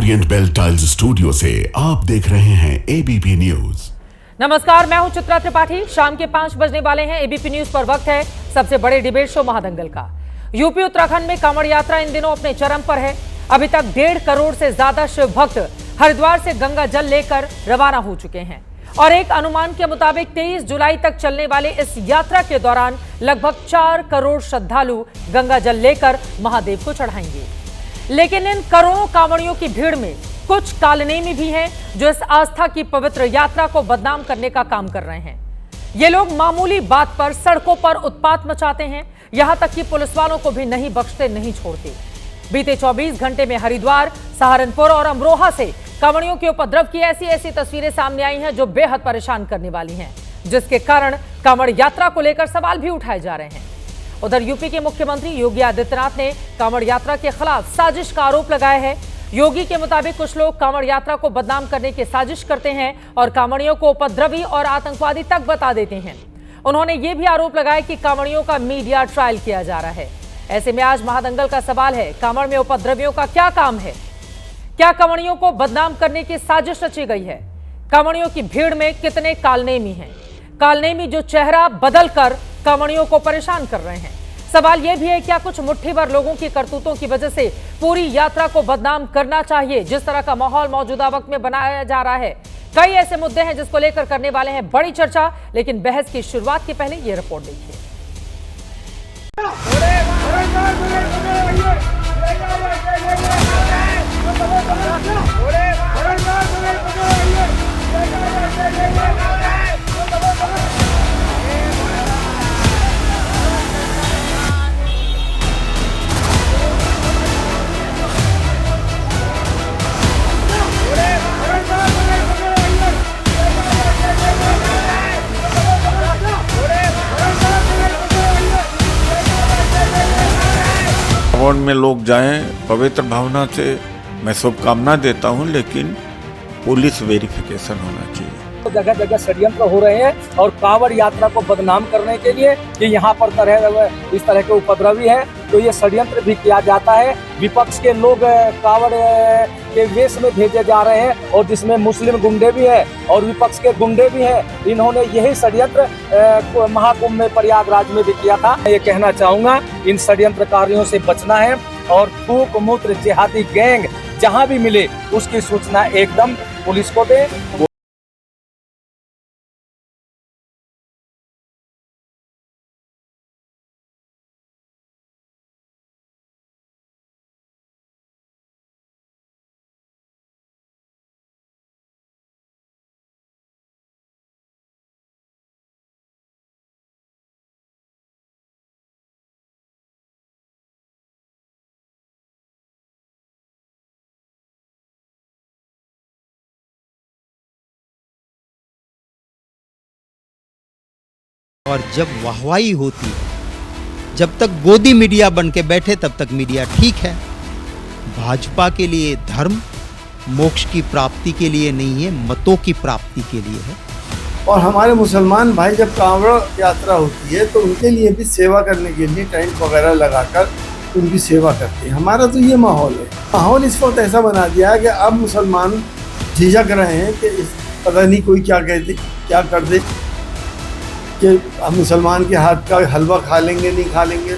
Orient bell tiles studio से आप देख रहे हैं एबीपी न्यूज। नमस्कार, मैं हूं चित्रा त्रिपाठी। शाम के 5 बजने वाले हैं। एबीपी न्यूज पर वक्त है सबसे बड़े डिबेट शो महादंगल का। यूपी उत्तराखंड में कांवड़ यात्रा इन दिनों अपने चरम पर है। अभी तक 1.5 करोड़ से ज्यादा शिव भक्त हरिद्वार से गंगा जल लेकर रवाना हो चुके हैं और एक अनुमान के मुताबिक 23 जुलाई तक चलने वाले इस यात्रा के दौरान लगभग 4 करोड़ श्रद्धालु गंगा जल लेकर महादेव को चढ़ाएंगे। लेकिन इन करोड़ों कांवड़ियों की भीड़ में कुछ कालनेमी भी हैं जो इस आस्था की पवित्र यात्रा को बदनाम करने का काम कर रहे हैं। ये लोग मामूली बात पर सड़कों पर उत्पात मचाते हैं, यहां तक कि पुलिस वालों को भी नहीं बख्शते, नहीं छोड़ते। बीते 24 घंटे में हरिद्वार, सहारनपुर और अमरोहा से कांवड़ियों के उपद्रव की ऐसी तस्वीरें सामने आई हैं जो बेहद परेशान करने वाली हैं, जिसके कारण कांवड़ यात्रा को लेकर सवाल भी उठाए जा रहे हैं। उधर यूपी के मुख्यमंत्री योगी आदित्यनाथ ने कांवड़ यात्रा के खिलाफ साजिश का आरोप लगाया है। योगी के मुताबिक कुछ लोग कांवड़ यात्रा को बदनाम करने की साजिश करते हैं और कांवड़ियों को उपद्रवी और आतंकवादी तक बता देते हैं। उन्होंने ये भी आरोप लगाया कि कांवड़ियों का मीडिया ट्रायल किया जा रहा है। ऐसे में आज महादंगल का सवाल है, कांवड़ में उपद्रवियों का क्या काम है? क्या कांवड़ियों को बदनाम करने की साजिश रची गई है? कांवड़ियों की भीड़ में कितने कालनेमी हैं? कालनेमी जो चेहरा बदल कर कांवड़ियों को परेशान कर रहे हैं। सवाल यह भी है, क्या कुछ मुट्ठी भर लोगों की करतूतों की वजह से पूरी यात्रा को बदनाम करना चाहिए, जिस तरह का माहौल मौजूदा वक्त में बनाया जा रहा है? कई ऐसे मुद्दे हैं जिसको लेकर करने वाले हैं बड़ी चर्चा, लेकिन बहस की शुरुआत के पहले ये रिपोर्ट देखिए। कांवड़ में लोग जाएं पवित्र भावना से, मैं शुभकामना देता हूं, लेकिन पुलिस वेरिफिकेशन होना चाहिए। जगह जगह षड्यंत्र हो रहे हैं और कांवड़ यात्रा को बदनाम करने के लिए कि यहाँ पर इस तरह के उपद्रवी हैं, तो ये षड्यंत्र भी किया जाता है। विपक्ष के लोग कांवड़ के वेश में भेजे जा रहे हैं और जिसमें मुस्लिम गुंडे भी हैं और विपक्ष के गुंडे भी हैं। इन्होंने यही षड्यंत्र महाकुंभ में प्रयागराज में भी किया था। ये कहना चाहूँगा, इन षड्यंत्रकारियों से बचना है और थूक मूत्र जिहादी गैंग जहाँ भी मिले उसकी सूचना एकदम पुलिस को दे। और जब वाहवाही होती, जब तक गोदी मीडिया बन के बैठे तब तक मीडिया ठीक है। भाजपा के लिए धर्म मोक्ष की प्राप्ति के लिए नहीं है, मतों की प्राप्ति के लिए है। और हमारे मुसलमान भाई जब कांवड़ यात्रा होती है तो उनके लिए भी सेवा करने के लिए टेंट वगैरह लगाकर उनकी सेवा करते हैं। हमारा तो ये माहौल है। माहौल इस वक्त ऐसा बना दिया है कि अब मुसलमान झिझक रहे हैं कि पता नहीं कोई क्या कहते, क्या कर दे, कि हम मुसलमान के हाथ का हलवा खा लेंगे, नहीं खा लेंगे।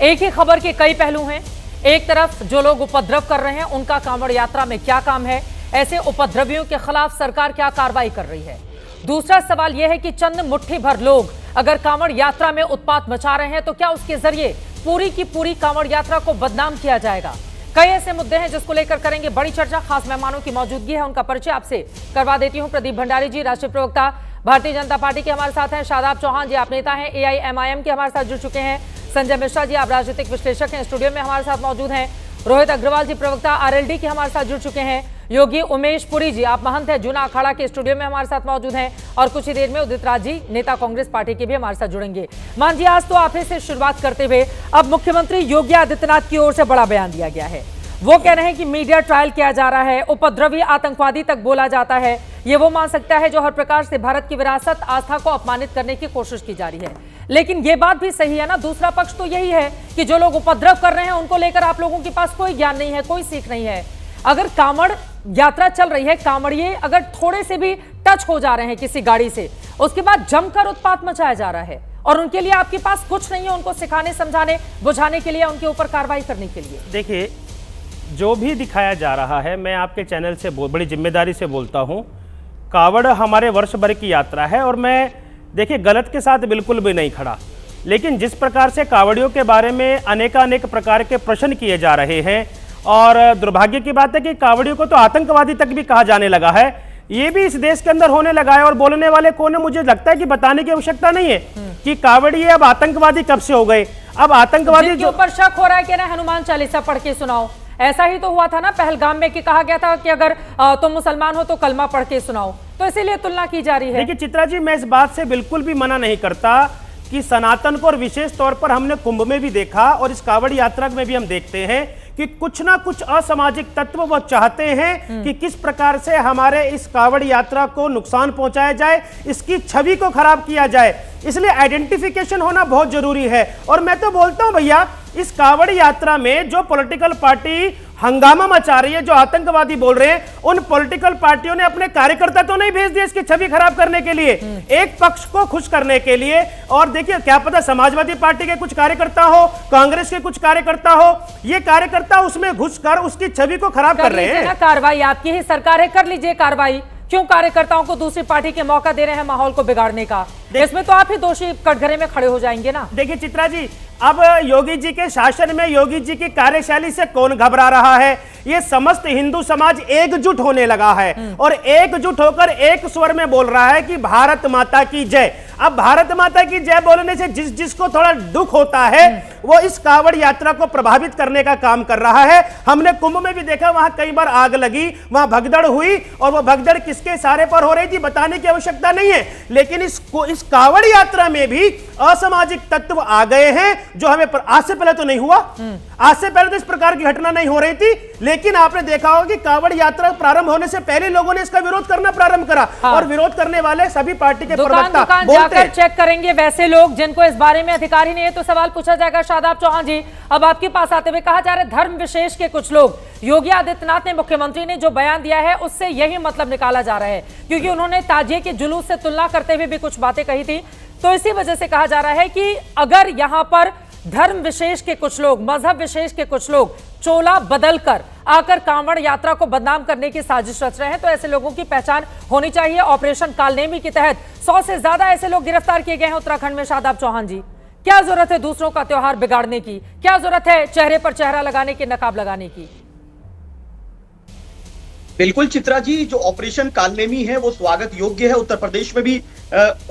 एक ही खबर के कई पहलू हैं। एक तरफ जो लोग उपद्रव कर रहे हैं उनका कांवड़ यात्रा में क्या काम है? ऐसे उपद्रवियों के खिलाफ सरकार क्या कार्रवाई कर रही है? दूसरा सवाल यह है कि चंद मुट्ठी भर लोग अगर कांवड़ यात्रा में उत्पात मचा रहे हैं तो क्या उसके जरिए पूरी की पूरी कांवड़ यात्रा को बदनाम किया जाएगा? कई ऐसे मुद्दे हैं जिसको लेकर करेंगे बड़ी चर्चा। खास मेहमानों की मौजूदगी है, उनका परिचय आपसे करवा देती हूं। प्रदीप भंडारी जी, राष्ट्रीय प्रवक्ता भारतीय जनता पार्टी के हमारे साथ हैं। शादाब चौहान जी, आप नेता हैं, AIMIM के हमारे साथ जुड़ चुके हैं। संजय मिश्रा जी, आप राजनीतिक विश्लेषक हैं, स्टूडियो में हमारे साथ मौजूद हैं। रोहित अग्रवाल जी, प्रवक्ता RLD के हमारे साथ जुड़ चुके हैं। योगी उमेश पुरी जी, आप महंत हैं, जूना अखाड़ा के, स्टूडियो में हमारे साथ मौजूद हैं। और कुछ ही देर में उदित राज जी, नेता कांग्रेस पार्टी के भी हमारे साथ जुड़ेंगे। मान जी, आज तो आप ही से शुरुआत करते हुए, अब मुख्यमंत्री योगी आदित्यनाथ की ओर से बड़ा बयान दिया गया है। वो कह रहे हैं कि मीडिया ट्रायल किया जा रहा है, उपद्रवी आतंकवादी तक बोला जाता है। ये वो मान सकता है जो हर प्रकार से भारत की विरासत, आस्था को अपमानित करने की कोशिश की जा रही है। लेकिन ये बात भी सही है ना, दूसरा पक्ष तो यही है कि जो लोग उपद्रव कर रहे हैं उनको लेकर आप लोगों के पास कोई ज्ञान नहीं है, कोई सीख नहीं है। अगर कांवड़ यात्रा चल रही है, कांवड़िए अगर थोड़े से भी टच हो जा रहे हैं किसी गाड़ी से, उसके बाद जमकर उत्पात मचाया जा रहा है और उनके लिए आपके पास कुछ नहीं है उनको सिखाने, समझाने, बुझाने के लिए, उनके ऊपर कार्रवाई करने के लिए। देखिए, जो भी दिखाया जा रहा है, मैं आपके चैनल से बड़ी जिम्मेदारी से बोलता हूं, कावड़ हमारे वर्ष भर की यात्रा है और मैं देखिए गलत के साथ बिल्कुल भी नहीं खड़ा, लेकिन जिस प्रकार से कावड़ियों के बारे में अनेकानेक प्रकार के प्रश्न किए जा रहे हैं और दुर्भाग्य की बात है कि कावड़ियों को तो आतंकवादी तक भी कहा जाने लगा है, ये भी इस देश के अंदर होने लगा है। और बोलने वाले कौन है, मुझे लगता है कि बताने की आवश्यकता नहीं है कि कावड़िए अब आतंकवादी कब से हो गए। अब आतंकवादी जो ऊपर शक हो रहा है कि ना हनुमान चालीसा पढ़ के सुनाओ, ऐसा ही तो हुआ था ना पहलगाम में कि कहा गया था कि अगर तुम मुसलमान हो तो कलमा पढ़ के सुनाओ, तो इसीलिए तुलना की जा रही है। देखिए चित्रा जी, मैं इस बात से बिल्कुल भी मना नहीं करता कि सनातन को, और विशेष तौर पर हमने कुंभ में भी देखा और इस कावड़ यात्रा में भी हम देखते हैं कि कुछ ना कुछ असामाजिक तत्व वो चाहते हैं कि किस प्रकार से हमारे इस कावड़ यात्रा को नुकसान पहुंचाया जाए, इसकी छवि को खराब किया जाए। इसलिए आइडेंटिफिकेशन होना बहुत जरूरी है। और मैं तो बोलता हूं भैया, इस कावड़ यात्रा में जो पॉलिटिकल पार्टी हंगामा मचा रही है, जो आतंकवादी बोल रहे हैं, उन पॉलिटिकल पार्टियों ने अपने कार्यकर्ता तो नहीं भेज दिए इसकी छवि खराब करने के लिए, एक पक्ष को खुश करने के लिए। और देखिए, क्या पता समाजवादी पार्टी के कुछ कार्यकर्ता हो, कांग्रेस के कुछ कार्यकर्ता हो, ये कार्यकर्ता उसमें घुसकर उसकी छवि को खराब कर रहे हैं। कार्रवाई आपकी ही सरकार है, कर लीजिए कार्रवाई। क्यों कार्यकर्ताओं को दूसरी पार्टी के मौका दे रहे हैं माहौल को बिगाड़ने का? इसमें तो आप ही दोषी कटघरे में खड़े हो जाएंगे ना। देखिए चित्रा जी, अब योगी जी के शासन में, योगी जी की कार्यशैली से कौन घबरा रहा है? ये समस्त हिंदू समाज एकजुट होने लगा है और एकजुट होकर एक स्वर में बोल रहा है कि भारत माता की जय। अब भारत माता की जय बोलने से जिसको थोड़ा दुख होता है वो इस कावड़ यात्रा को प्रभावित करने का काम कर रहा है। हमने कुंभ में भी देखा, वहां कई बार आग लगी, वहां भगदड़ हुई और वो भगदड़ किसके इशारे पर हो रही थी बताने की आवश्यकता नहीं है। लेकिन इस कावड़ यात्रा में भी असामाजिक तत्व आ गए हैं, जो हमें आज से पहले तो नहीं हुआ, आज से पहले तो इस प्रकार की घटना नहीं हो रही थी। लेकिन आपने देखा होगा कि कावड़ यात्रा प्रारंभ होने से पहले लोगों ने इसका विरोध करना प्रारंभ करा। और विरोध करने वाले सभी पार्टी के प्रवक्ता जाकर चेक करेंगे वैसे लोग जिनको इस बारे में अधिकार ही नहीं है, तो सवाल पूछा जाएगा। शादाब चौहान जी, अब आपके पास आते हुए कहा जा रहा है धर्म विशेष के कुछ लोग, योगी आदित्यनाथ ने, मुख्यमंत्री ने जो बयान दिया है उससे यही मतलब निकाला जा रहा है, क्योंकि उन्होंने ताजिए के जुलूस से तुलना करते हुए भी कुछ बातें कही थी। तो इसी वजह से कहा जा रहा है कि अगर यहां पर धर्म विशेष के कुछ लोग, मजहब विशेष के कुछ लोग चोला बदलकर आकर कांवड़ यात्रा को बदनाम करने की साजिश रच रहे हैं, तो ऐसे लोगों की पहचान होनी चाहिए। ऑपरेशन कालनेमी के तहत 100 से ज्यादा ऐसे लोग गिरफ्तार किए गए हैं उत्तराखंड में। शादाब चौहान जी, क्या जरूरत है दूसरों का त्योहार बिगाड़ने की? क्या जरूरत है चेहरे पर चेहरा लगाने की, नकाब लगाने की? बिल्कुल चित्रा जी, जो ऑपरेशन कालनेमी है वो स्वागत योग्य है। उत्तर प्रदेश में भी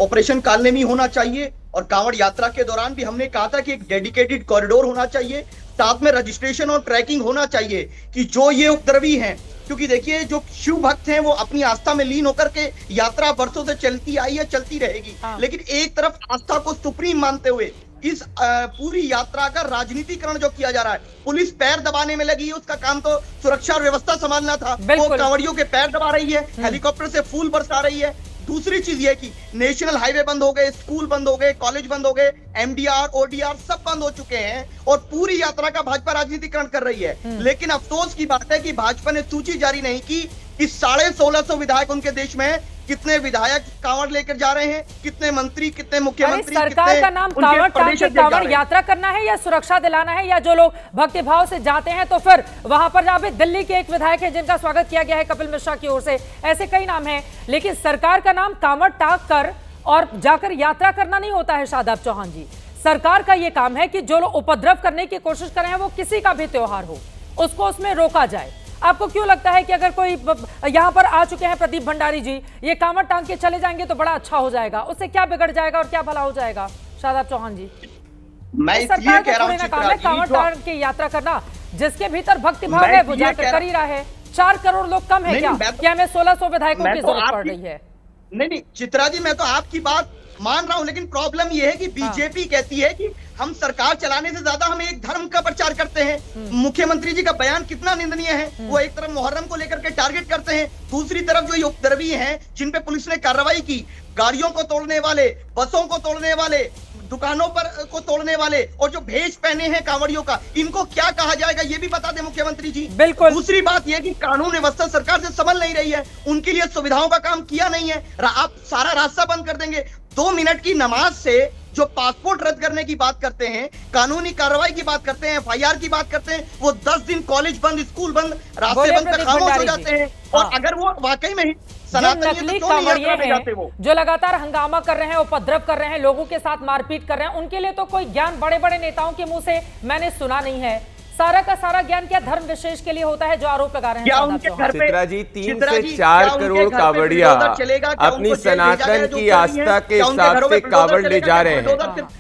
ऑपरेशन कालनेमी होना चाहिए और कांवड़ यात्रा के दौरान भी हमने कहा था कि एक डेडिकेटेड कॉरिडोर होना चाहिए, साथ में रजिस्ट्रेशन और ट्रैकिंग होना चाहिए कि जो ये उपद्रवी हैं, क्योंकि देखिए जो शिव भक्त हैं वो अपनी आस्था में लीन होकर के यात्रा वर्षों से चलती आई है, चलती रहेगी। लेकिन एक तरफ आस्था को सुप्रीम मानते हुए इस पूरी यात्रा का राजनीतिकरण जो किया जा रहा है, पुलिस पैर दबाने में लगी है, उसका काम तो सुरक्षा और व्यवस्था संभालना था, वो कांवड़ियों के पैर दबा रही है, हेलीकॉप्टर से फूल बरसा रही है। दूसरी चीज ये कि नेशनल हाईवे बंद हो गए, स्कूल बंद हो गए, कॉलेज बंद हो गए, एमडीआर, ओडीआर सब बंद हो चुके हैं और पूरी यात्रा का भाजपा राजनीतिकरण कर रही है। लेकिन अफसोस की बात है कि भाजपा ने सूची जारी नहीं की कि 1650 विधायक उनके देश में है, कितने विधायक कांवड़ लेकर जा रहे हैं, कितने मंत्री, कितने मुख्यमंत्री, सरकार का नाम कांवड़ टांग के कांवड़ यात्रा करना है या सुरक्षा दिलाना है, या जो लोग भक्तिभाव से जाते हैं तो फिर वहां पर अभी दिल्ली के एक विधायक है जिनका स्वागत किया गया है कपिल मिश्रा की ओर से, ऐसे कई नाम हैं। लेकिन सरकार का नाम कांवड़ टांग कर और जाकर यात्रा करना नहीं होता है। शादाब चौहान जी, सरकार का यह काम है कि जो लोग उपद्रव करने की कोशिश कर रहे हैं, वो किसी का भी त्योहार हो, उसको उसमें रोका जाए। आपको क्यों लगता है कि अगर कोई यहां पर आ चुके हैं प्रदीप भंडारी जी, ये कांवड़ टांग के चले जाएंगे तो बड़ा अच्छा हो जाएगा, उससे क्या बिगड़ जाएगा और क्या भला हो जाएगा? शादाब चौहान जी, मैं इसलिए कह रहा हूं कांवड़ टांग की यात्रा करना, जिसके भीतर भक्तिभाव है वो जाकर कर ही रहा है। 4 करोड़ लोग कम है क्या हमें 1600 विधायकों की जरूरत पड़ रही है? नहीं चित्रा जी, मैं तो आपकी बात मान रहा हूं, लेकिन प्रॉब्लम यह है कि बीजेपी कहती है कि हम सरकार चलाने से ज्यादा हम एक धर्म का प्रचार करते हैं। मुख्यमंत्री जी का बयान कितना निंदनीय है, वो एक तरफ मुहर्रम को लेकर के टारगेट करते हैं, दूसरी तरफ जो ये उपद्रवी हैं जिन पे पुलिस ने कार्रवाई की, गाड़ियों को तोड़ने वाले, बसों को तोड़ने वाले, दुकानों पर को तोड़ने वाले और जो भेष पहने हैं कांवड़ियों का, इनको क्या कहा जाएगा ये भी बता दें मुख्यमंत्री जी। बिल्कुल। दूसरी बात यह कि कानून व्यवस्था सरकार से संभल नहीं रही है, उनके लिए सुविधाओं का काम किया नहीं है। आप सारा रास्ता बंद कर देंगे। 2 मिनट की नमाज से जो पासपोर्ट रद्द करने की बात करते हैं, कानूनी कार्रवाई की बात करते हैं, FIR की बात करते हैं, वो 10 दिन कॉलेज बंद, स्कूल बंद, रास्ते बंद पे खामोश हो जाते हैं। और अगर वो वाकई में ही नकली कांवड़िए हैं जो लगातार हंगामा कर रहे हैं, उपद्रव कर रहे हैं, लोगों के साथ मारपीट कर रहे हैं, उनके लिए तो कोई ज्ञान बड़े बड़े नेताओं के मुंह से मैंने सुना नहीं है। सारा का सारा ज्ञान क्या धर्म विशेष के लिए होता है जो आरोप लगा रहे हैं? चित्रा जी 3 से 4 करोड़ कांवड़िया अपनी सनातन की आस्था के हिसाब से कांवड़ ले जा रहे हैं।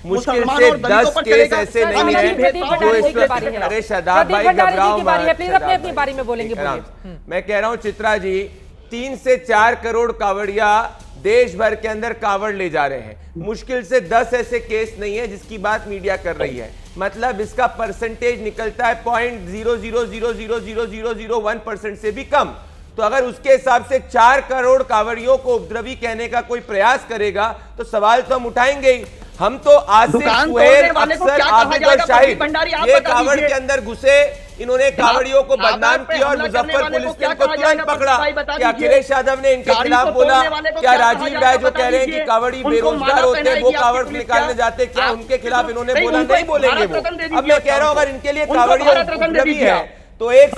मुश्किल से 10 केस ऐसे नहीं है जो इस पर। अरे शादाब भाई घबराओ मत, प्लीज अपनी बारी में बोलेंगे। मैं कह रहा हूं चित्रा जी 3 से 4 करोड़ कांवड़िया देश भर के अंदर कांवड़ ले जा रहे हैं। मुश्किल से 10 ऐसे केस नहीं है जिसकी बात मीडिया कर रही है। मतलब इसका परसेंटेज निकलता है 0.0000001% से भी कम। तो अगर उसके हिसाब से 4 करोड़ कांवड़ियों को उपद्रवी कहने का कोई प्रयास करेगा तो सवाल तो हम उठाएंगे ही। हम तो आसिफ सुहेल अक्सर आबिद और शाहिद ये कांवड़ के अंदर घुसे, इन्होंने कांवड़ियों को बदनाम किया और मुजफ्फर पुलिस ने इनको तुरंत पकड़ा। क्या अखिलेश यादव ने इनके खिलाफ बोला? क्या राजीव राय जो कह रहे हैं कि कांवड़ी बेरोजगार होते हैं वो कांवड़ निकालने जाते, क्या उनके खिलाफ इन्होंने बोला? नहीं बोलेंगे वो। अब मैं कह रहा हूं अगर इनके लिए कांवड़ियों उपद्रवी है तो एक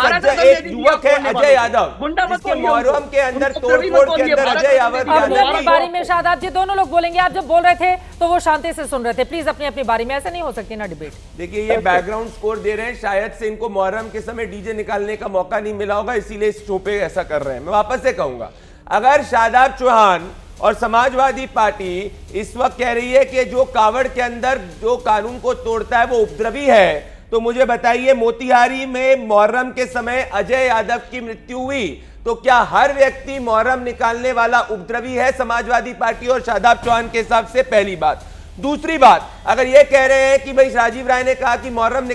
युवक है अजय यादव, जिसके मुहर्रम के अंदर तोड़फोड़ के अंदर अजय यादव अपनी बारी में शादाब जी दोनों लोग बोलेंगे। आप जब बोल रहे थे तो वो शांति से सुन रहे थे। प्लीज अपनी अपनी बारी में, ऐसे नहीं हो सकती ना डिबेट। देखिए ये बैकग्राउंड स्कोर दे रहे हैं, शायद से इनको मुहर्रम के समय डीजे निकालने का मौका नहीं मिला होगा, इसीलिए इस शो पे ऐसा कर रहे हैं। मैं वापस से कहूंगा अगर शादाब चौहान और समाजवादी पार्टी इस वक्त कह रही है कि जो कांवड़ के अंदर जो कानून को तोड़ता है वो उपद्रवी है, तो मुझे बताइए मोतिहारी में मुहर्रम के समय अजय यादव की मृत्यु हुई, तो क्या हर व्यक्ति मुहर्रम निकालने वाला उपद्रवी है समाजवादी पार्टी और शादाब चौहान के हिसाब से? पहली बात। दूसरी बात, अगर ये कह रहे हैं कि भाई राजीव राय ने कहा कि मुहर्रम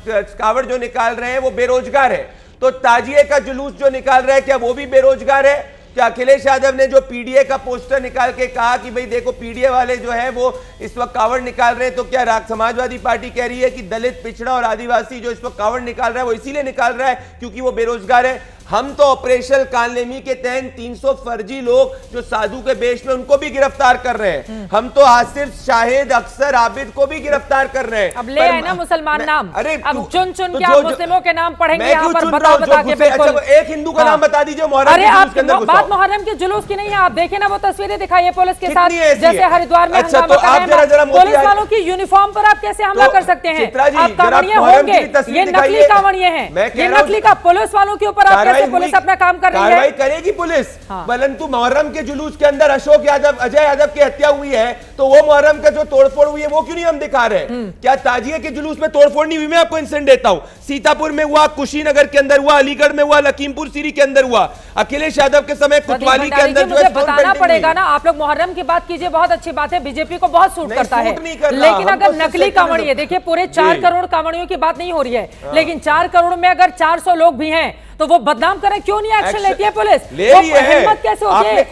कांवड़ जो निकाल रहे हैं वो बेरोजगार है, तो ताजिए का जुलूस जो निकाल रहे हैं क्या वो भी बेरोजगार है? क्या अखिलेश यादव ने जो पीडीए का पोस्टर निकाल के कहा कि भाई देखो पीडीए वाले जो है वो इस वक्त कांवड़ निकाल रहे हैं, तो क्या समाजवादी पार्टी कह रही है कि दलित, पिछड़ा और आदिवासी जो इस वक्त कांवड़ निकाल रहा है वो इसीलिए निकाल रहा है क्योंकि वो बेरोजगार है? हम तो ऑपरेशन कालनेमी के तहत 300 फर्जी लोग जो साधु के बेश में उनको भी गिरफ्तार कर रहे हैं। हम तो आसिफ, शाहिद, अक्सर, आबिद को भी गिरफ्तार कर रहे हैं। अब ले आए ना मुसलमान नाम। अरे अब चुन चुन के आप मुस्लिमों के नाम पढ़ेंगे यहाँ पर बता के। बिल्कुल एक हिंदू का नाम बता दीजिए मुहर्रम अरे आप बात मुहर्रम के जुलूस की नहीं है। आप देखे ना वो तस्वीरें दिखाई पुलिस के साथ, जैसे हरिद्वार में हंगामा कर रहे हैं। पुलिस वालों की यूनिफॉर्म पर आप कैसे हमला कर सकते हैं? आप कांवड़िए होंगे, ये नकली कांवड़िए हैं, ये नकली का पुलिस वालों के ऊपर आप कैसे पुलिस अपना काम कार्रवाई करेगी पुलिस? परंतु मुहर्रम के जुलूस के अंदर अशोक यादव, अजय यादव की हत्या हुई है, तो वो मुहर्रम का जो तोड़फोड़ हुई है वो क्यों नहीं हम दिखा रहे? क्या ताजिए के जुलूस में तोड़फोड़ नहीं हुई? मैं आपको इंसिडेंट देता हूं, सीतापुर में हुआ, कुशीनगर के अंदर हुआ, अलीगढ़ में हुआ, लखीमपुर सीरी के अंदर हुआ, अखिलेश यादव के समय कोतवाली के अंदर जो है बताना पड़ेगा ना। आप लोग मुहर्रम की बात कीजिए, बहुत अच्छी बात है, बीजेपी को बहुत सूट करता है, लेकिन अगर नकली कांवड़िए, देखिए पूरे 4 करोड़ कांवड़ियों की बात नहीं हो रही है, लेकिन 4 करोड़ में अगर 400 लोग भी हैं तो वो बदनाम करें, क्यों नहीं एक्शन लेती है पुलिस? हिम्मत कैसे होती है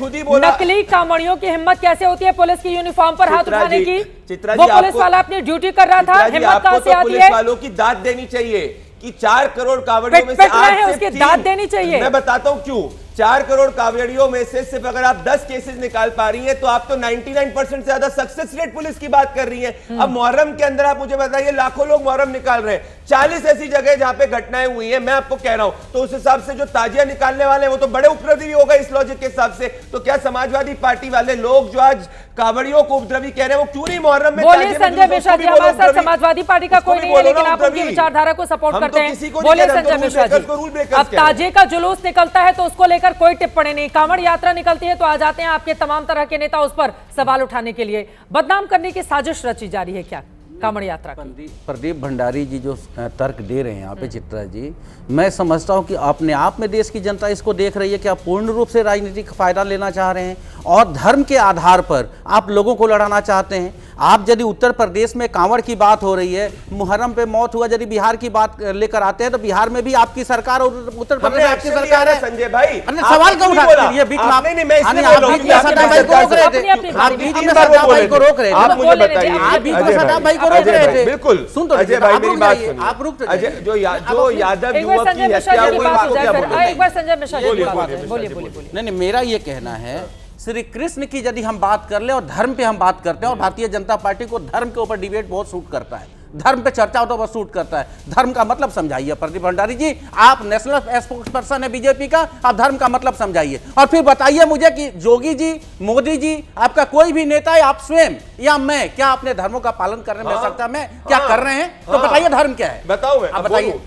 नकली कांवड़ियों की? हिम्मत कैसे होती है पुलिस की यूनिफॉर्म पर हाथ उठाने की? वो पुलिस वाला अपनी ड्यूटी कर रहा था, हिम्मत कहां से आती है? पुलिस वालों की दाद देनी चाहिए कि 4 करोड़ कांवड़ियों में से उसकी दाद देनी चाहिए। मैं बताता हूं क्यों। 4 करोड़ कांवड़ियों में से सिर्फ अगर आप 10 केसेस निकाल पा रही हैं तो आप तो 99% से ज्यादा सक्सेस रेट पुलिस की बात कर रही हैं। अब मुहर्रम के अंदर आप मुझे बताइए लाखों लोग मुहर्रम निकाल रहे हैं, 40 ऐसी जगह जहां पे घटनाएं हुई हैं, मैं आपको कह रहा हूं, तो उस हिसाब से जो ताजिया निकालने वाले हैं वो तो बड़े उपद्रवी होगा इस लॉजिक के हिसाब से। तो क्या समाजवादी पार्टी वाले लोग जो आज कांवड़ियों को उपद्रवी कह रहे हैं वो क्यों नहीं मुहर्रम में? बोलिए संजय मिश्रा जी, हमारे साथ समाजवादी पार्टी का कोई नहीं है, लेकिन आप उनकी विचारधारा को सपोर्ट करते हैं। बोलिए संजय मिश्रा जी, अब ताजिए का जुलूस निकलता है तो उसको लेकर कोई टिप्पणी नहीं, कांवड़ यात्रा निकलती है तो आ जाते हैं आपके तमाम तरह के नेता उस पर सवाल उठाने के लिए, बदनाम करने की साजिश रची जा रही है क्या कांवड़ यात्रा की? प्रदीप भंडारी जी जो तर्क दे रहे हैं यहाँ पे चित्रा जी, मैं समझता हूँ कि अपने आप में देश की जनता इसको देख रही है कि आप पूर्ण रूप से राजनीतिक फायदा लेना चाह रहे हैं और धर्म के आधार पर आप लोगों को लड़ाना चाहते हैं। आप यदि उत्तर प्रदेश में कांवड़ की बात हो रही है, मुहर्रम पे मौत हुआ, यदि बिहार की बात लेकर आते हैं तो बिहार में भी आपकी सरकार और उत्तर प्रदेश में आपकी सरकार है। संजय भाई सवाल क्यों उठाते हैं? ये बीच में आप बीच में सदाम भाई को रोक रहे थे, आप बीच में सदाम भाई को रोक रहे थे, आप मुझे बताइए, आप बीच में सदाम भाई को रोक रहे थे। बिल्कुल सुन तो अजय भाई मेरी बात सुनिए, आप रुक अजय जो यादव युवक की हत्या हुई उसको क्या बोलेंगे? एक बार संजय मिश्रा जी की बात है, बोलिए। नहीं, मेरा ये कहना है श्री कृष्ण की यदि हम बात कर ले और धर्म पे हम बात करते हैं, और भारतीय जनता पार्टी को धर्म के ऊपर डिबेट बहुत सूट करता है, धर्म पे चर्चा तो बस सूट करता है। धर्म का मतलब समझाइए प्रदीप भंडारी जी, आप नेशनल स्पोक्स पर्सन है बीजेपी का, आप धर्म का मतलब समझाइए और फिर बताइए मुझे कि जोगी जी, मोदी जी, आपका कोई भी नेता है, आप स्वयं या मैं, क्या अपने धर्मों का पालन करने में सकता मैं क्या कर रहे हैं? तो बताइए धर्म क्या है? बताओ मैं,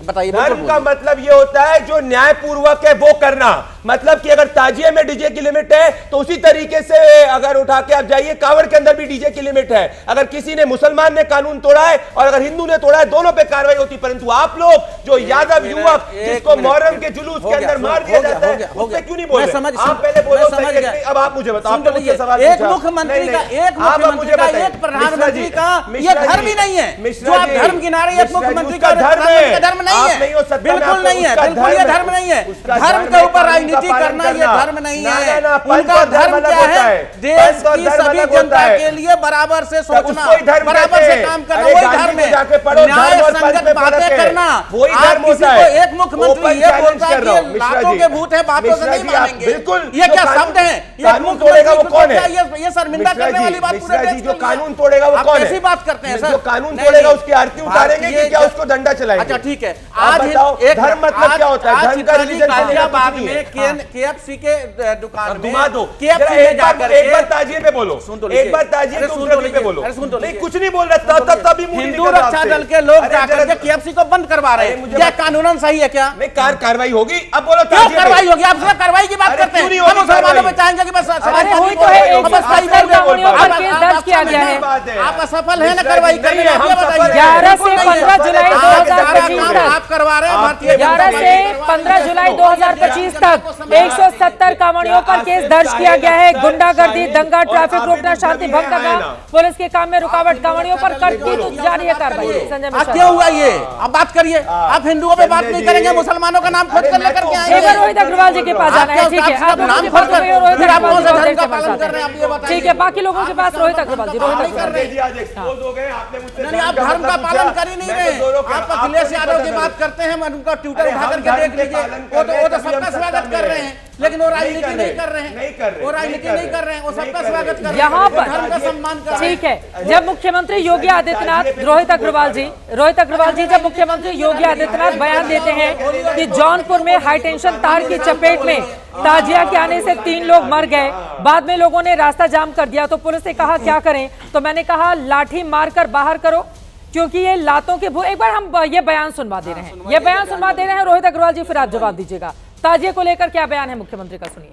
बताइए। धर्म का मतलब ये होता है जो न्यायपूर्वक है वो करना। मतलब कि अगर ताजिए में डीजे की लिमिट है तो उसी तरीके से अगर उठा के आप जाइए, कांवड़ के अंदर भी डीजे की लिमिट है। अगर किसी ने, मुसलमान ने कानून तोड़ा है और अगर हिंदू ने तोड़ा है, दोनों पे कार्रवाई होती। परंतु आप लोग जो यादव युवक जिसको मुहर्रम के जुलूस के अंदर मार दिया जाता है, उससे क्यों नहीं बोल रहे? आप पहले बोलो, अब आप मुझे बताओ। एक मुख्यमंत्री का, एक मुख्यमंत्री का, एक प्रधानमंत्री का ये धर्म ही नहीं है जो आप धर्म गिनारे। एक मुख्यमंत्री का धर्म नहीं है, बिल्कुल नहीं है, बिल्कुल ये धर्म नहीं है। धर्म के ऊपर राजनीति करना ये धर्म नहीं है। उनका धर्म क्या है? देश की सभी जनता के लिए बराबर से सोचना, बराबर से काम करना, वही धर्म है। न्याय संगत बातें करना। आप किसी को, एक मुख्यमंत्री ये बोलता है कि लाखों के भूत है, बातों से नहीं मानेंगे, ये क्या शब्द है? कानून तोड़ेगा वो कौन है? ये शर्मिंदा करने वाली बात पूरे देश के लिए। जो कानून तोड़ेगा वो कौन है? कैसी बात करते हैं सर? जो कानून तोड़ेगा उसकी आरती उतारेंगे कि क्या उसको डंडा चलाएंगे? अच्छा ठीक है, आज एक धर्म मतलब क्या होता है? धर्म का गाजियाबाद में केएफसी के दुकान में घुमा दो। केएफसी में जाकर एक बार ताजिए पे बोलो, एक बार ताजिए के उत्तरवी पे बोलो। नहीं कुछ नहीं बोल रहा, तभी हिंदू रक्षा दल के लोग जाकर के केएफसी को बंद करवा रहे हैं। क्या कानूनन सही है क्या? नहीं, कार्रवाई होगी। अब बोलो क्यों कार्रवाई होगी? आप सिर्फ कार्रवाई की बात करते हैं। हम मुसलमानों में चाहेंगे कि बस हुई तो है, 170 कानूनियों पर केस दर्ज किया गया है। आप असफल है ना कार्रवाई करने में? 11 से 15 जुलाई 2025 तक आप करवा रहे हैं। 11 से 15 जुलाई 2025 तक 170 कांवड़ियों पर केस दर्ज किया गया है। गुंडागर्दी, दंगा, ट्रैफिक रोकना, शांति भंग करना, पुलिस के काम में रुकावट, कांवड़ियों पर करती तो जारी है कार्रवाई। संजय मिश्रा, क्या हुआ ये? आप बात करिए। आप हिंदुओं पे बात नहीं करेंगे, मुसलमानों का नाम खोज कर लेकर के आएंगे। रोहित अग्रवाल जी के पास जाना है, ठीक है? आप नाम खोज कर, फिर आप कौन सा धर्म का पालन कर रहे हैं? आप ये बताइए। ठीक है, बाकी लोगों के पास रोहित अग्रवाल जी, रोहित अग्रवाल जी नहीं, आप धर्म का पालन कर ही नहीं रहे। आप अखिलेश यादव की बात करते हैं, उनका ट्विटर उठा करके देख लीजिए, वो तो सबका स्वागत कर रहे हैं, लेकिन वो राजनीति नहीं कर रहे हैं, वो राजनीति नहीं कर रहे हैं, वो सबका स्वागत कर रहे हैं, यहाँ पर धर्म का सम्मान कर रहे हैं। ठीक है, जब मुख्यमंत्री योगी आदित्यनाथ, रोहित अग्रवाल जी जब मुख्यमंत्री योगी आदित्यनाथ बयान देते हैं कि जौनपुर में हाईटेंशन तार की चपेट में ताजिया के आने से 3 लोग मर गए, बाद में लोगों ने रास्ता जाम कर दिया, तो पुलिस ने कहा क्या करें? तो मैंने कहा लाठी मारकर बाहर करो, क्योंकि ये लातों के भूत। एक बार हम ये बयान सुनवा दे रहे हैं, ये बयान सुनवा दे रहे हैं रोहित अग्रवाल जी, फिर आप जवाब दीजिएगा। ताजिए को लेकर क्या बयान है मुख्यमंत्री का, सुनिए।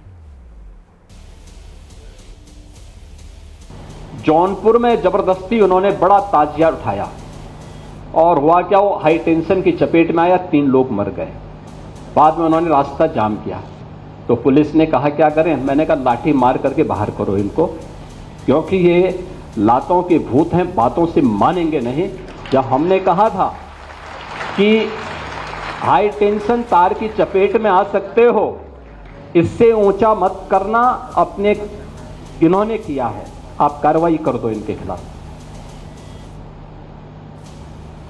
जौनपुर में जबरदस्ती उन्होंने बड़ा ताजिया उठाया और हुआ क्या, वो हाई टेंशन की चपेट में आया, 3 लोग मर गए। बाद में उन्होंने रास्ता जाम किया तो पुलिस ने कहा क्या करें? मैंने कहा लाठी मार करके बाहर करो इनको, क्योंकि ये लातों के भूत हैं, बातों से मानेंगे नहीं। जब हमने कहा था कि हाई टेंशन तार की चपेट में आ सकते हो, इससे ऊंचा मत करना, अपने इन्होंने किया है, आप कार्रवाई कर दो इनके खिलाफ।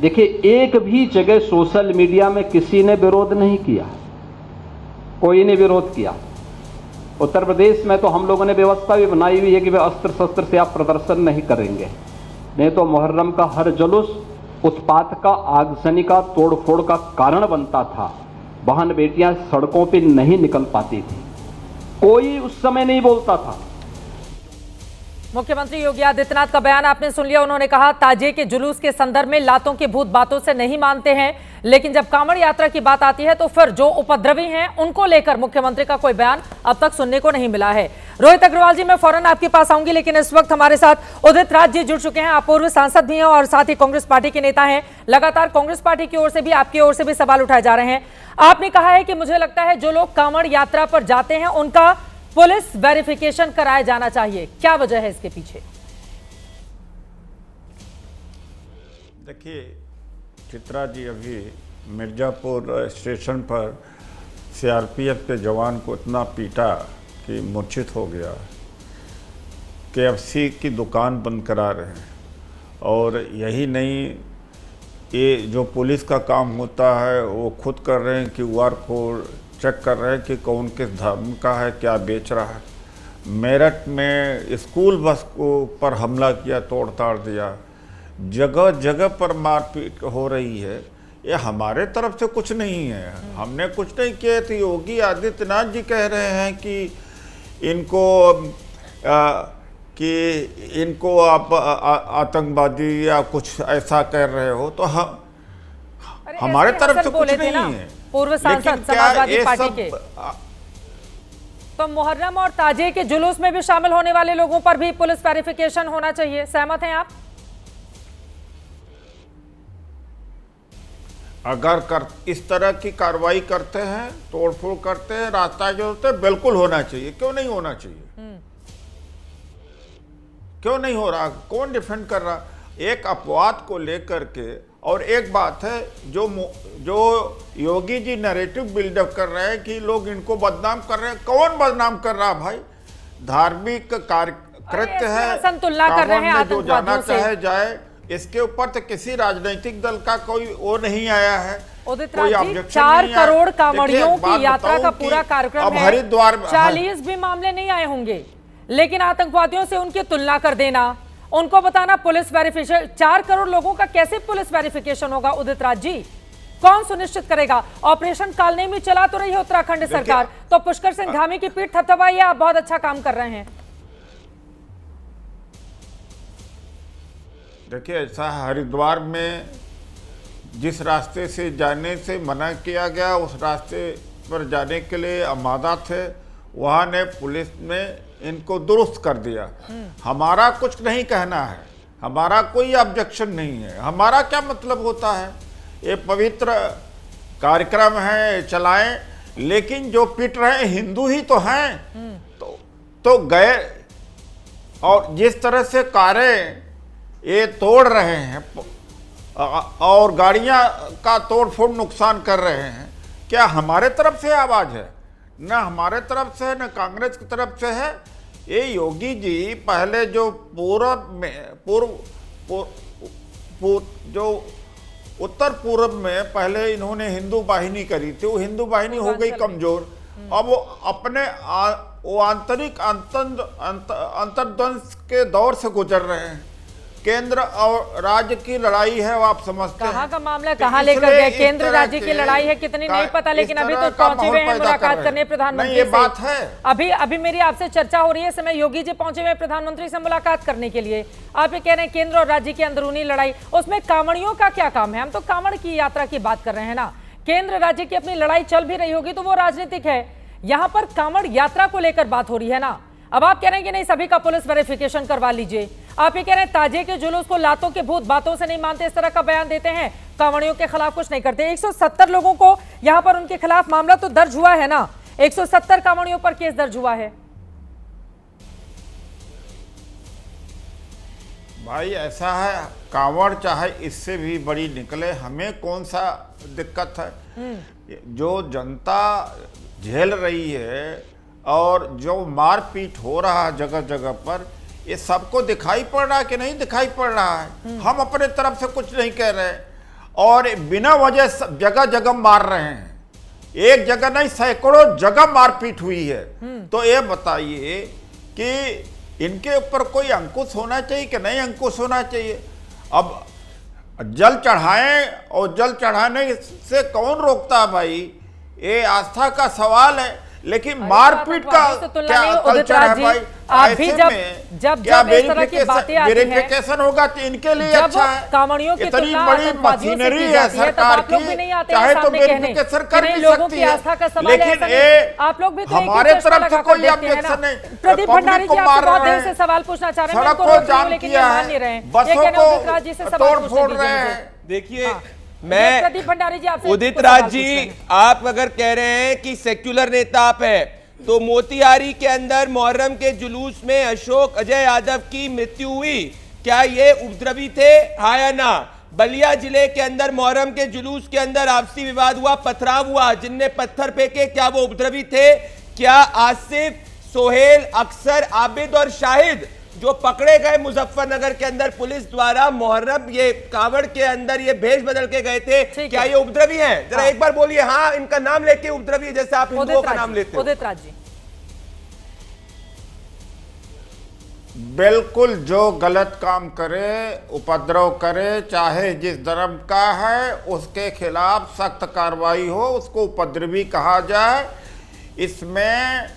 देखिए, एक भी जगह सोशल मीडिया में किसी ने विरोध नहीं किया, कोई ने विरोध किया। उत्तर प्रदेश में तो हम लोगों ने व्यवस्था भी बनाई हुई है कि वे अस्त्र शस्त्र से आप प्रदर्शन नहीं करेंगे, नहीं तो मुहर्रम का हर जुलूस उत्पात का, आगजनी का, तोड़फोड़ का कारण बनता था। बहन बेटियां सड़कों पे नहीं निकल पाती थी, कोई उस समय नहीं बोलता था। मुख्यमंत्री योगी आदित्यनाथ का बयान आपने सुन लिया। उन्होंने कहा ताजिए के जुलूस के संदर्भ में लातों के भूत बातों से नहीं मानते हैं, लेकिन जब कांवड़ यात्रा की बात आती है तो फिर जो उपद्रवी हैं उनको लेकर मुख्यमंत्री का कोई बयान अब तक सुनने को नहीं मिला है। रोहित अग्रवाल जी, मैं फौरन आपके पास आऊंगी, लेकिन इस वक्त हमारे साथ उदित राज जी जुड़ चुके हैं। आप पूर्व सांसद भी हैं और साथ ही कांग्रेस पार्टी के नेता हैं। लगातार कांग्रेस पार्टी की ओर से भी, आपकी ओर से भी सवाल उठाए जा रहे हैं। आपने कहा है कि मुझे लगता है जो लोग कांवड़ यात्रा पर जाते हैं उनका पुलिस वेरिफिकेशन कराया जाना चाहिए, क्या वजह है इसके पीछे? देखिए चित्रा जी, अभी मिर्ज़ापुर स्टेशन पर सीआरपीएफ के जवान को इतना पीटा कि मूर्छित हो गया। KFC की दुकान बंद करा रहे हैं। और यही नहीं, ये जो पुलिस का काम होता है वो खुद कर रहे हैं, QR कोड चेक कर रहे हैं कि कौन किस धर्म का है, क्या बेच रहा है। मेरठ में स्कूल बस को पर हमला किया, तोड़ ताड़ दिया, जगह जगह पर मारपीट हो रही है। ये हमारे तरफ से कुछ नहीं है, हमने कुछ नहीं किया। तो योगी आदित्यनाथ जी कह रहे हैं कि इनको आप आतंकवादी या कुछ ऐसा कर रहे हो, तो हमारे तरफ से कुछ नहीं है। पूर्व सांसद समाजवादी पार्टी के तो मुहर्रम और ताजिए के जुलूस में भी शामिल होने वाले लोगों पर भी पुलिस वेरिफिकेशन होना चाहिए, सहमत हैं आप? अगर इस तरह की कार्रवाई करते हैं, तोड़फोड़ करते हैं, रास्ता जोड़ते हैं, बिल्कुल होना चाहिए। क्यों नहीं होना चाहिए? क्यों नहीं हो रहा? कौन डिफेंड कर रहा? एक अपवाद को लेकर के। और एक बात है, जो योगी जी नैरेटिव बिल्डअप कर रहे हैं कि लोग इनको बदनाम कर रहे हैं। कौन बदनाम कर रहा भाई? धार्मिक कृत्य है, तुलना कर रहे हैं, जो जाना चाहे जाए। इसके ऊपर तो किसी राजनीतिक दल का कोई वो नहीं आया है, कोई ऑब्जेक्शन 4 करोड़ कांवड़ियों की यात्रा का पूरा कार्यक्रम है। हरिद्वार 40 भी मामले नहीं आए होंगे, लेकिन आतंकवादियों से उनकी तुलना कर देना, उनको बताना पुलिस वेरिफिकेशन। 4 करोड़ लोगों का कैसे पुलिस वेरिफिकेशन होगा उदित राज जी? कौन सुनिश्चित करेगा? ऑपरेशन कालनेमी चला तो रही है उत्तराखंड सरकार, तो पुष्कर सिंह धामी की पीठ थपथपाई है, आप बहुत अच्छा काम कर रहे हैं। देखिए, ऐसा हरिद्वार में जिस रास्ते से जाने से मना किया गया, उस रास्ते पर जाने के लिए आमादा थे, वहाँ ने पुलिस ने इनको दुरुस्त कर दिया। हमारा कुछ नहीं कहना है, हमारा कोई ऑब्जेक्शन नहीं है। हमारा क्या मतलब होता है? ये पवित्र कार्यक्रम है, चलाएं, लेकिन जो पिट रहे हिंदू ही तो हैं। तो गए, और जिस तरह से कारें ये तोड़ रहे हैं और गाड़ियां का तोड़फोड़ नुकसान कर रहे हैं, क्या हमारे तरफ से आवाज है? न हमारे तरफ से है, न कांग्रेस की तरफ से है। ये योगी जी पहले जो जो उत्तर पूर्व में पहले इन्होंने हिंदू वाहिनी करी थी, वो हिंदू वाहिनी हो गई कमजोर। अब वो अपने वो आंतरिक अंतर्द्वंद के दौर से गुजर रहे हैं। केंद्र और राज्य की लड़ाई है, वो आप समझते हैं। कहाँ का मामला कहाँ लेकर गए? केंद्र राज्य की लड़ाई है कितनी नहीं पता, लेकिन अभी तो पहुंचे हुए हैं मुलाकात करने प्रधानमंत्री से। ये बात है। अभी मेरी आपसे चर्चा हो रही है, समय योगी जी पहुंचे हुए प्रधानमंत्री से मुलाकात करने के लिए। आप ये कह रहे हैं केंद्र और राज्य की अंदरूनी लड़ाई, उसमें कांवड़ियों का क्या काम है? हम तो कांवड़ की यात्रा की बात कर रहे हैं ना। केंद्र राज्य की अपनी लड़ाई चल भी रही होगी तो वो राजनीतिक है, यहाँ पर कांवड़ यात्रा को लेकर बात हो रही है ना। अब आप कह रहे हैं कि नहीं, सभी का पुलिस वेरिफिकेशन करवा लीजिए। आप ये कह रहे हैं ताजिए के जुलूस को लातों के भूत बातों से नहीं मानते, इस तरह का बयान देते हैं, कांवड़ियों के खिलाफ कुछ नहीं करते। 170 लोगों को यहां पर उनके खिलाफ मामला तो दर्ज हुआ है ना, 170 कांवड़ियों पर केस दर्ज हुआ है। भाई ऐसा है, कांवड़ चाहे इससे भी बड़ी निकले, हमें कौन सा दिक्कत है? जो जनता झेल रही है और जो मारपीट हो रहा है जगह जगह पर, ये सबको दिखाई पड़ रहा है कि नहीं दिखाई पड़ रहा है? हम अपने तरफ से कुछ नहीं कह रहे और बिना वजह जगह जगह मार रहे हैं। एक जगह नहीं, सैकड़ों जगह मारपीट हुई है। तो ये बताइए कि इनके ऊपर कोई अंकुश होना चाहिए कि नहीं अंकुश होना चाहिए? अब जल चढ़ाएं, और जल चढ़ाने से कौन रोकता है भाई? ये आस्था का सवाल है, लेकिन मारपीट का क्या कल्चर है भाई? आप भी जब इस तरह की बातें आती हैं, वेरिफिकेशन होगा तो इनके लिए अच्छा है। कांवड़ियों की इतनी बड़ी मशीनरी है सरकार की, चाहे तो वेरिफिकेशन कर भी सकती है, लेकिन ये आप लोग भी हमारे तरफ से कोई ऑब्जेक्शन नहीं। प्रदीप भंडारी जी आपसे बहुत देर से सवाल पूछना चाह रहे हैं, सड़क को जाम किया है, बसों को तोड़ फोड़ रहे हैं। देखिए, मैं प्रदीप भंडारी जी आपसे उदित राज जी, आप अगर कह रहे हैं कि सेक्युलर नेता आप हैं, तो मोतिहारी के अंदर मुहर्रम के जुलूस में अशोक अजय यादव की मृत्यु हुई, क्या ये उपद्रवी थे? हाँ या ना? बलिया जिले के अंदर मोहर्रम के जुलूस के अंदर आपसी विवाद हुआ, पथराव हुआ, जिनने पत्थर फेंके क्या वो उपद्रवी थे? क्या आसिफ, सोहेल, अक्सर, आबिद और शाहिद जो पकड़े गए मुजफ्फरनगर के अंदर पुलिस द्वारा मोहर्रम ये कावड़ के अंदर ये भेष बदल के गए थे, क्या ये उपद्रवी हैं? जरा एक बार बोलिए। हाँ, इनका नाम लेके उपद्रवी, जैसे आप हिंदुओं का नाम लेते हो। उदित राज जी, बिल्कुल, जो गलत काम करे, उपद्रव करे, चाहे जिस धर्म का है, उसके खिलाफ सख्त कार्रवाई हो, उसको उपद्रवी कहा जाए। इसमें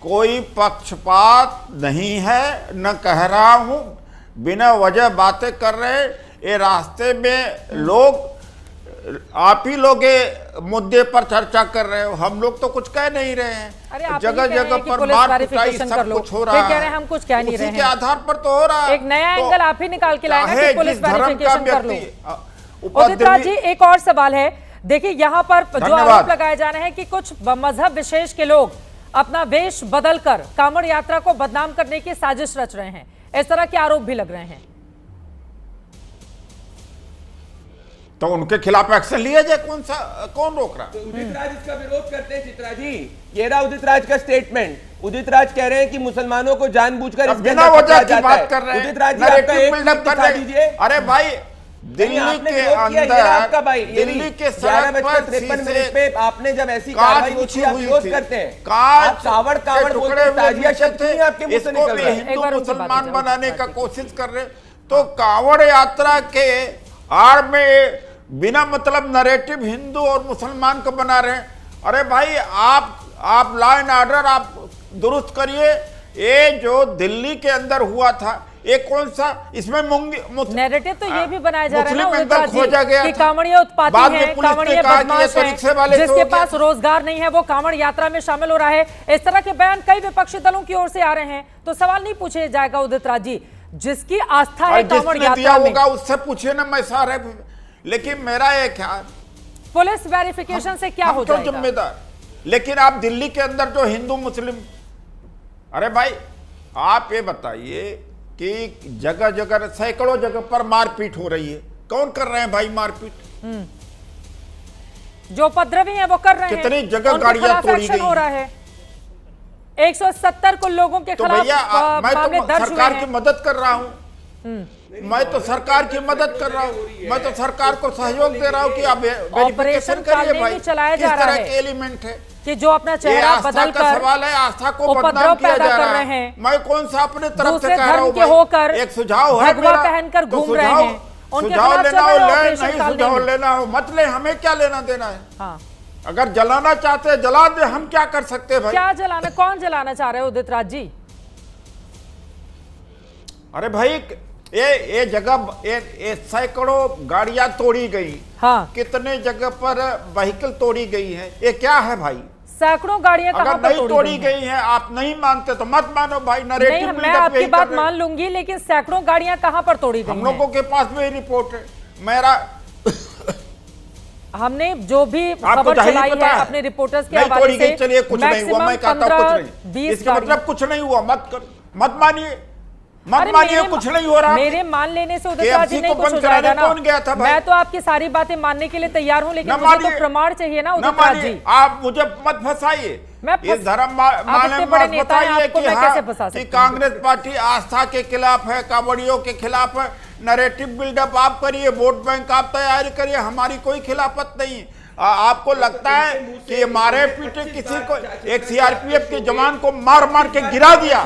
कोई पक्षपात नहीं है, न कह रहा हूं, बिना वजह बातें कर रहे। ये रास्ते में लोग, आप ही लोग मुद्दे पर चर्चा कर रहे हो, हम लोग तो कुछ कह नहीं रहे हैं। जगह जगह पर मार पिटाई सब कुछ हो रहा है, हम कुछ कह नहीं रहे हैं, उसी के आधार पर तो हो रहा है। एक नया एंगल आप ही निकाल के लाए हैं कि पुलिस वेरिफिकेशन कर लो। उपद्रवी। उदित राज जी, एक और सवाल है, देखिए यहाँ पर जो आरोप लगाए जा रहे हैं कि कुछ मजहब विशेष के लोग अपना वेश बदलकर कांवड़ यात्रा को बदनाम करने की साजिश रच रहे हैं, इस तरह के आरोप भी लग रहे हैं, तो उनके खिलाफ एक्शन लिया जाए। कौन रोक रहा? उदित राज इसका विरोध करते हैं। चित्रा जी, ये रहा उदित राज का स्टेटमेंट। उदित राज कह रहे हैं कि मुसलमानों को जानबूझकर बिना वजह की बात कर रहे हैं। उदित राज जी, आपका एक क्लिप दिखा दीजिए। अरे भाई, दिल्ली के अंदर, दिल्ली के 11:53 पे आपने जब ऐसी कार्रवाई होती है, आप विरोध करते हैं। कावड़ बोलते हैं, ताजिया शब्द नहीं आपके मुंह से निकल रहा है। हिंदू मुसलमान बनाने का कोशिश कर रहे, तो कांवड़ यात्रा के आड़ में बिना मतलब नैरेटिव हिंदू और मुसलमान को बना रहे हैं। अरे भाई, आप लॉ एंड ऑर्डर आप दुरुस्त करिए। ये जो दिल्ली के अंदर हुआ था, ये कौन सा, इसमें नैरेटिव तो ये भी बनाया जा रहा है ना कि कांवड़िया उत्पाती हैं, कांवड़िया बदमाश हैं, जिसके पास रोजगार नहीं है वो कांवड़ यात्रा में शामिल हो रहा है। इस तरह के बयान कई विपक्षी दलों की ओर से आ रहे हैं, तो सवाल नहीं पूछे जाएगा उदित राज जी, जिसकी आस्था है कांवड़ यात्रा में, उससे पूछिए ना, मैं सारे। लेकिन मेरा एक ख्याल, पुलिस वेरिफिकेशन से क्या हो जाएगा? जिम्मेदार। लेकिन आप दिल्ली के अंदर जो हिंदू मुस्लिम, अरे भाई आप ये बताइए कि जगह जगह सैकड़ों जगह पर मारपीट हो रही है, कौन कर रहे हैं भाई मारपीट? जो उपद्रवी हैं वो कर रहे हैं। कितनी जगह गाड़ियां तोड़ी गई हो रहा है, 170 को लोगों के खिलाफ मैं तो सरकार की मदद कर रहा हूँ, मैं तो सरकार की मदद कर रहा हूँ, मैं तो सरकार को सहयोग दे रहा हूँ कि आप वेरिफिकेशन करिए भाई, चलाया जा रहा है। एलिमेंट है कि जो अपना चेहरा बदलकर सवाल है, आस्था को बदनाम किया जा रहा है। मैं कौन सा अपने तरफ से कह रहा हूँ, होकर एक सुझाव है, भगवा पहनकर घूम रहे हैं, सुझाव लेना हो ले, नहीं सुझाव लेना हो मत ले, हमें क्या लेना देना है। हाँ। अगर जलाना चाहते हैं जला दे, हम क्या कर सकते हैं भाई? क्या जलाना, कौन जलाना चाह रहे हो उदित राज जी? अरे भाई, ये जगह ये सैकड़ों गाड़ियां तोड़ी गई। हाँ। कितने जगह पर व्हीकल तोड़ी गई है, ये क्या है भाई? सैकड़ों गाड़ियां अगर नहीं तोड़ी गई हैं, आप नहीं मानते तो मत मानो भाई। नहीं, मैं आपकी बात मान लूंगी, लेकिन सैकड़ों गाड़ियां कहां पर तोड़ी गई? हम लोगों के पास भी रिपोर्ट है। मेरा हमने जो भी खबर चलाई है अपने रिपोर्टर्स के हवाले से, चलिए कुछ नहीं हुआ, मैं कहता हूं कुछ नहीं, इसका मतलब कुछ नहीं हुआ, मत मानिए, कुछ नहीं हो रहा। मेरे मान लेने से उदित राज जी नहीं कुछ हो जाएगा ना। कौन गया था भाई? मैं तो आपकी सारी बातें मानने के लिए तैयार हूं, लेकिन मुझे तो प्रमाण चाहिए ना उदित राज जी। आप मुझे मत फंसाइए, ये धर्म बताइए कि कांग्रेस पार्टी आस्था के खिलाफ है, कांवड़ियों के खिलाफ है। नैरेटिव बिल्डअप आप करिए, वोट बैंक आप तैयारी करिए, हमारी कोई खिलाफत नहीं। आपको लगता है कि मारे पीटे किसी को, एक सीआरपीएफ के जवान को मार के गिरा दिया,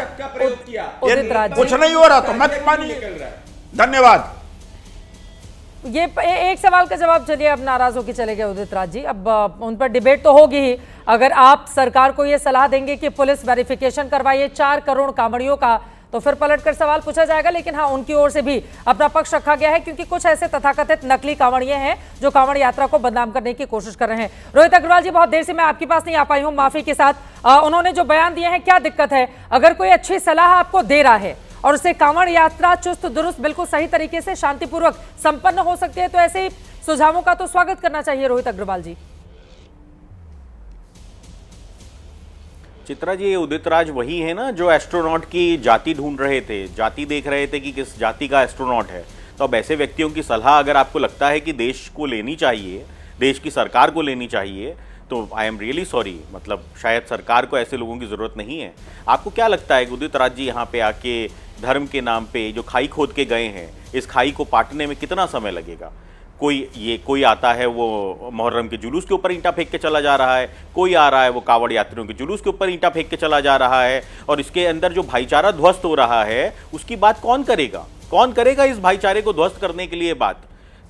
कुछ नहीं हो रहा तो मत मानिए। धन्यवाद। ये एक सवाल का जवाब, चलिए अब नाराज होकर चले गए उदित राज जी, अब उन पर डिबेट तो होगी ही। अगर आप सरकार को ये सलाह देंगे कि पुलिस वेरिफिकेशन करवाइए 4 करोड़ कांवड़ियों का, तो फिर पलटकर सवाल पूछा जाएगा। लेकिन हाँ, उनकी ओर से भी अपना पक्ष रखा गया है, क्योंकि कुछ ऐसे तथाकथित नकली कांवड़िए हैं जो कांवड़ यात्रा को बदनाम करने की कोशिश कर रहे हैं। रोहित अग्रवाल जी, बहुत देर से मैं आपके पास नहीं आ पाई हूं, माफी के साथ। उन्होंने जो बयान दिए हैं, क्या दिक्कत है? अगर कोई अच्छी सलाह आपको दे रहा है और उससे कांवड़ यात्रा चुस्त दुरुस्त बिल्कुल सही तरीके से शांतिपूर्वक संपन्न हो सकती है, तो ऐसे ही सुझावों का तो स्वागत करना चाहिए। रोहित अग्रवाल जी। चित्रा जी, ये उदित राज वही है ना जो एस्ट्रोनॉट की जाति ढूंढ रहे थे, जाति देख रहे थे कि किस जाति का एस्ट्रोनॉट है। तो अब ऐसे व्यक्तियों की सलाह अगर आपको लगता है कि देश को लेनी चाहिए, देश की सरकार को लेनी चाहिए, तो आई एम रियली सॉरी, मतलब शायद सरकार को ऐसे लोगों की ज़रूरत नहीं है। आपको क्या लगता है उदित राज जी यहाँ पे आके धर्म के नाम पे जो खाई खोद के गए हैं, इस खाई को पाटने में कितना समय लगेगा? कोई आता है वो मुहर्रम के जुलूस के ऊपर ईंटा फेंक के चला जा रहा है, कोई आ रहा है वो कावड़ यात्रियों के जुलूस के ऊपर ईंटा फेंक के चला जा रहा है, और इसके अंदर जो भाईचारा ध्वस्त हो रहा है उसकी बात कौन करेगा? कौन करेगा इस भाईचारे को ध्वस्त करने के लिए बात?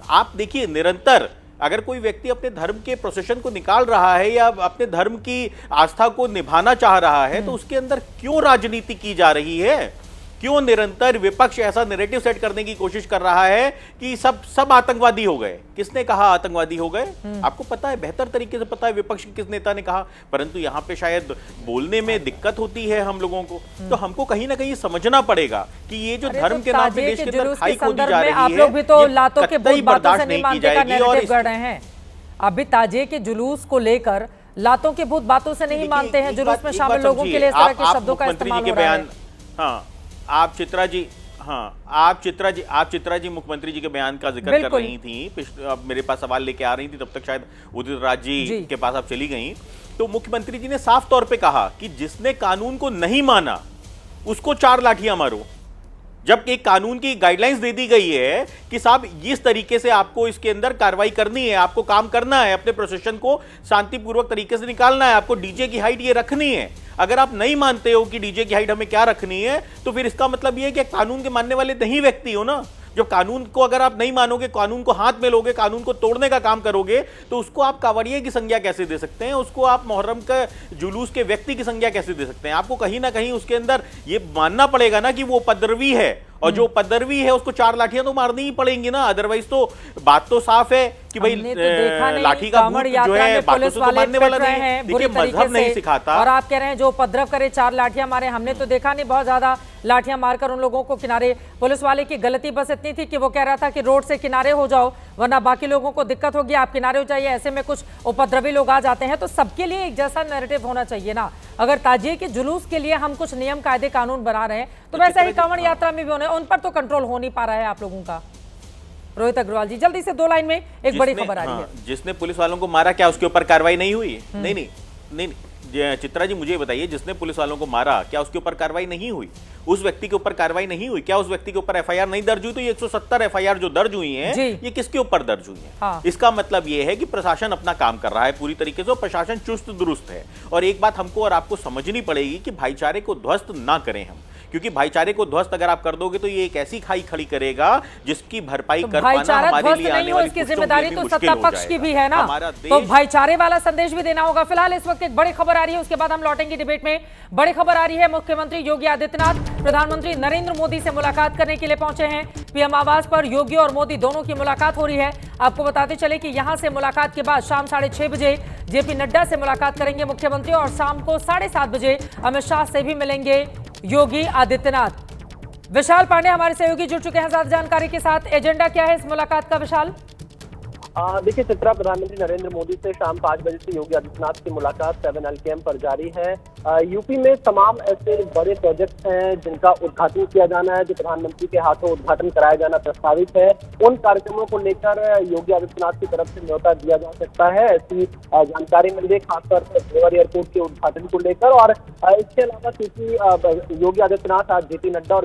आप देखिए, निरंतर अगर कोई व्यक्ति अपने धर्म के प्रोसेशन को निकाल रहा है या अपने धर्म की आस्था को निभाना चाह रहा है, तो उसके अंदर क्यों राजनीति की जा रही है? क्यों निरंतर विपक्ष ऐसा नैरेटिव सेट करने की कोशिश कर रहा है कि सब आतंकवादी हो गए? किसने कहा आतंकवादी हो गए? आपको पता है, बेहतर तरीके से पता है विपक्ष के किस नेता ने कहा, परंतु यहाँ पे शायद बोलने में दिक्कत होती है हम लोगों को। तो हमको कहीं ना कहीं समझना पड़ेगा कि ये जो धर्म के नाम पे देश के अंदर खाई खोदी जा रही है, आप लोग भी तो लातों के भूत बातों से नहीं मानते का नैरेटिव गढ़ रहे हैं। अभी ताजिए के जुलूस को लेकर लातों के भूत बातों से नहीं मानते हैं, जुलूस में शामिल लोगों के लिए इस तरह के शब्दों का इस्तेमाल हो रहा है। हाँ, आप चित्रा जी मुख्यमंत्री जी के बयान का जिक्र कर रही थी, अब मेरे पास सवाल लेके आ रही थी, तब तक शायद उदित राज जी के पास आप चली गई। तो मुख्यमंत्री जी ने साफ तौर पे कहा कि जिसने कानून को नहीं माना उसको 4 लाठियां मारो, जब एक कानून की गाइडलाइंस दे दी गई है कि साहब इस तरीके से आपको इसके अंदर कार्रवाई करनी है, आपको काम करना है, अपने प्रोसेशन को शांतिपूर्वक तरीके से निकालना है, आपको डीजे की हाइट ये रखनी है। अगर आप नहीं मानते हो कि डीजे की हाइट हमें क्या रखनी है, तो फिर इसका मतलब ये है कि कानून के मानने वाले नहीं व्यक्ति हो ना। जो कानून को अगर आप नहीं मानोगे, कानून को हाथ में लोगे, कानून को तोड़ने का काम करोगे, तो उसको आप कांवड़िये की संज्ञा कैसे दे सकते हैं? उसको आप मुहर्रम के जुलूस के व्यक्ति की संज्ञा कैसे दे सकते हैं? आपको कहीं ना कहीं उसके अंदर ये मानना पड़ेगा ना कि वो उपद्रवी है, और जो उपद्रवी है उसको 4 लाठियां तो मारनी ही पड़ेंगी ना, अदरवाइज तो बात तो साफ है कि भाई लाठी का भूत जो है बातों से तो मानने वाला नहीं है। देखिए, मजहब नहीं सिखाता। और आप कह रहे हैं जो उपद्रव करे 4 लाठियां मारे, हमने तो देखा नहीं बहुत ज्यादा लाठियां मारकर उन लोगों को किनारे। पुलिस वाले की गलती बस इतनी थी कि वो कह रहा था कि रोड से किनारे हो जाओ वरना बाकी लोगों को दिक्कत होगी, आप किनारे हो जाइए। ऐसे में कुछ उपद्रवी लोग आ जाते हैं, तो सबके लिए एक जैसा नैरेटिव होना चाहिए ना। अगर ताजिए के जुलूस के लिए हम कुछ नियम कायदे कानून बना रहे हैं, तो वैसे ही कांवड़ यात्रा में भी होने, उन पर तो कंट्रोल हो नहीं पा रहा है आप लोगों का। रोहित अग्रवाल जी, जल्दी से 2 लाइन में एक बड़ी खबर आ रही है। जिसने पुलिस वालों को मारा, क्या उसके ऊपर कार्रवाई नहीं हुई? नहीं, चित्रा जी मुझे बताइए, जिसने पुलिस वालों को मारा क्या उसके ऊपर कार्रवाई नहीं हुई? उस व्यक्ति के ऊपर कार्रवाई नहीं हुई? क्या उस व्यक्ति के ऊपर एफआईआर नहीं दर्ज हुई? तो ये 170 एफआईआर जो दर्ज हुई हैं, ये किसके ऊपर दर्ज हुई हैं? हाँ। इसका मतलब ये है कि प्रशासन अपना काम कर रहा है पूरी तरीके से, और प्रशासन चुस्त दुरुस्त है। और एक बात हमको और आपको समझनी पड़ेगी कि भाईचारे को ध्वस्त ना करें हम, क्योंकि भाईचारे को ध्वस्त अगर आप कर दोगे तो ये एक ऐसी खाई खड़ी करेगा जिसकी भरपाई कर पाना हमारे लिए आने वाली इसकी जिम्मेदारी तो सत्ता पक्ष की भी है ना, तो भाईचारे वाला संदेश भी देना होगा। फिलहाल इस वक्त एक बड़ी खबर आ रही है, उसके बाद हम लौटेंगे डिबेट में। बड़ी खबर आ रही है, मुख्यमंत्री योगी आदित्यनाथ प्रधानमंत्री नरेंद्र मोदी से मुलाकात करने के लिए पहुंचे हैं। पीएम आवास पर योगी और मोदी दोनों की मुलाकात हो रही है। आपको बताते चले कि यहां से मुलाकात के बाद शाम 6:30 बजे जेपी नड्डा से मुलाकात करेंगे मुख्यमंत्री, और शाम को 7:30 बजे अमित शाह से भी मिलेंगे योगी आदित्यनाथ। विशाल पांडे हमारे सहयोगी जुड़ चुके हैं ज्यादा जानकारी के साथ। एजेंडा क्या है इस मुलाकात का विशाल? देखिए चित्रा, प्रधानमंत्री नरेंद्र मोदी से शाम 5 बजे से योगी आदित्यनाथ की मुलाकात 7L कैंप पर जारी है। यूपी में तमाम ऐसे बड़े प्रोजेक्ट हैं जिनका उद्घाटन किया जाना है, जो प्रधानमंत्री के हाथों उद्घाटन कराया जाना प्रस्तावित है। उन कार्यक्रमों को लेकर योगी आदित्यनाथ की तरफ से न्योता दिया जा सकता है, ऐसी जानकारी मिल रही है, खासतौर पर जेवर एयरपोर्ट के उद्घाटन को लेकर। और इसके अलावा क्योंकि योगी आदित्यनाथ आज जेपी नड्डा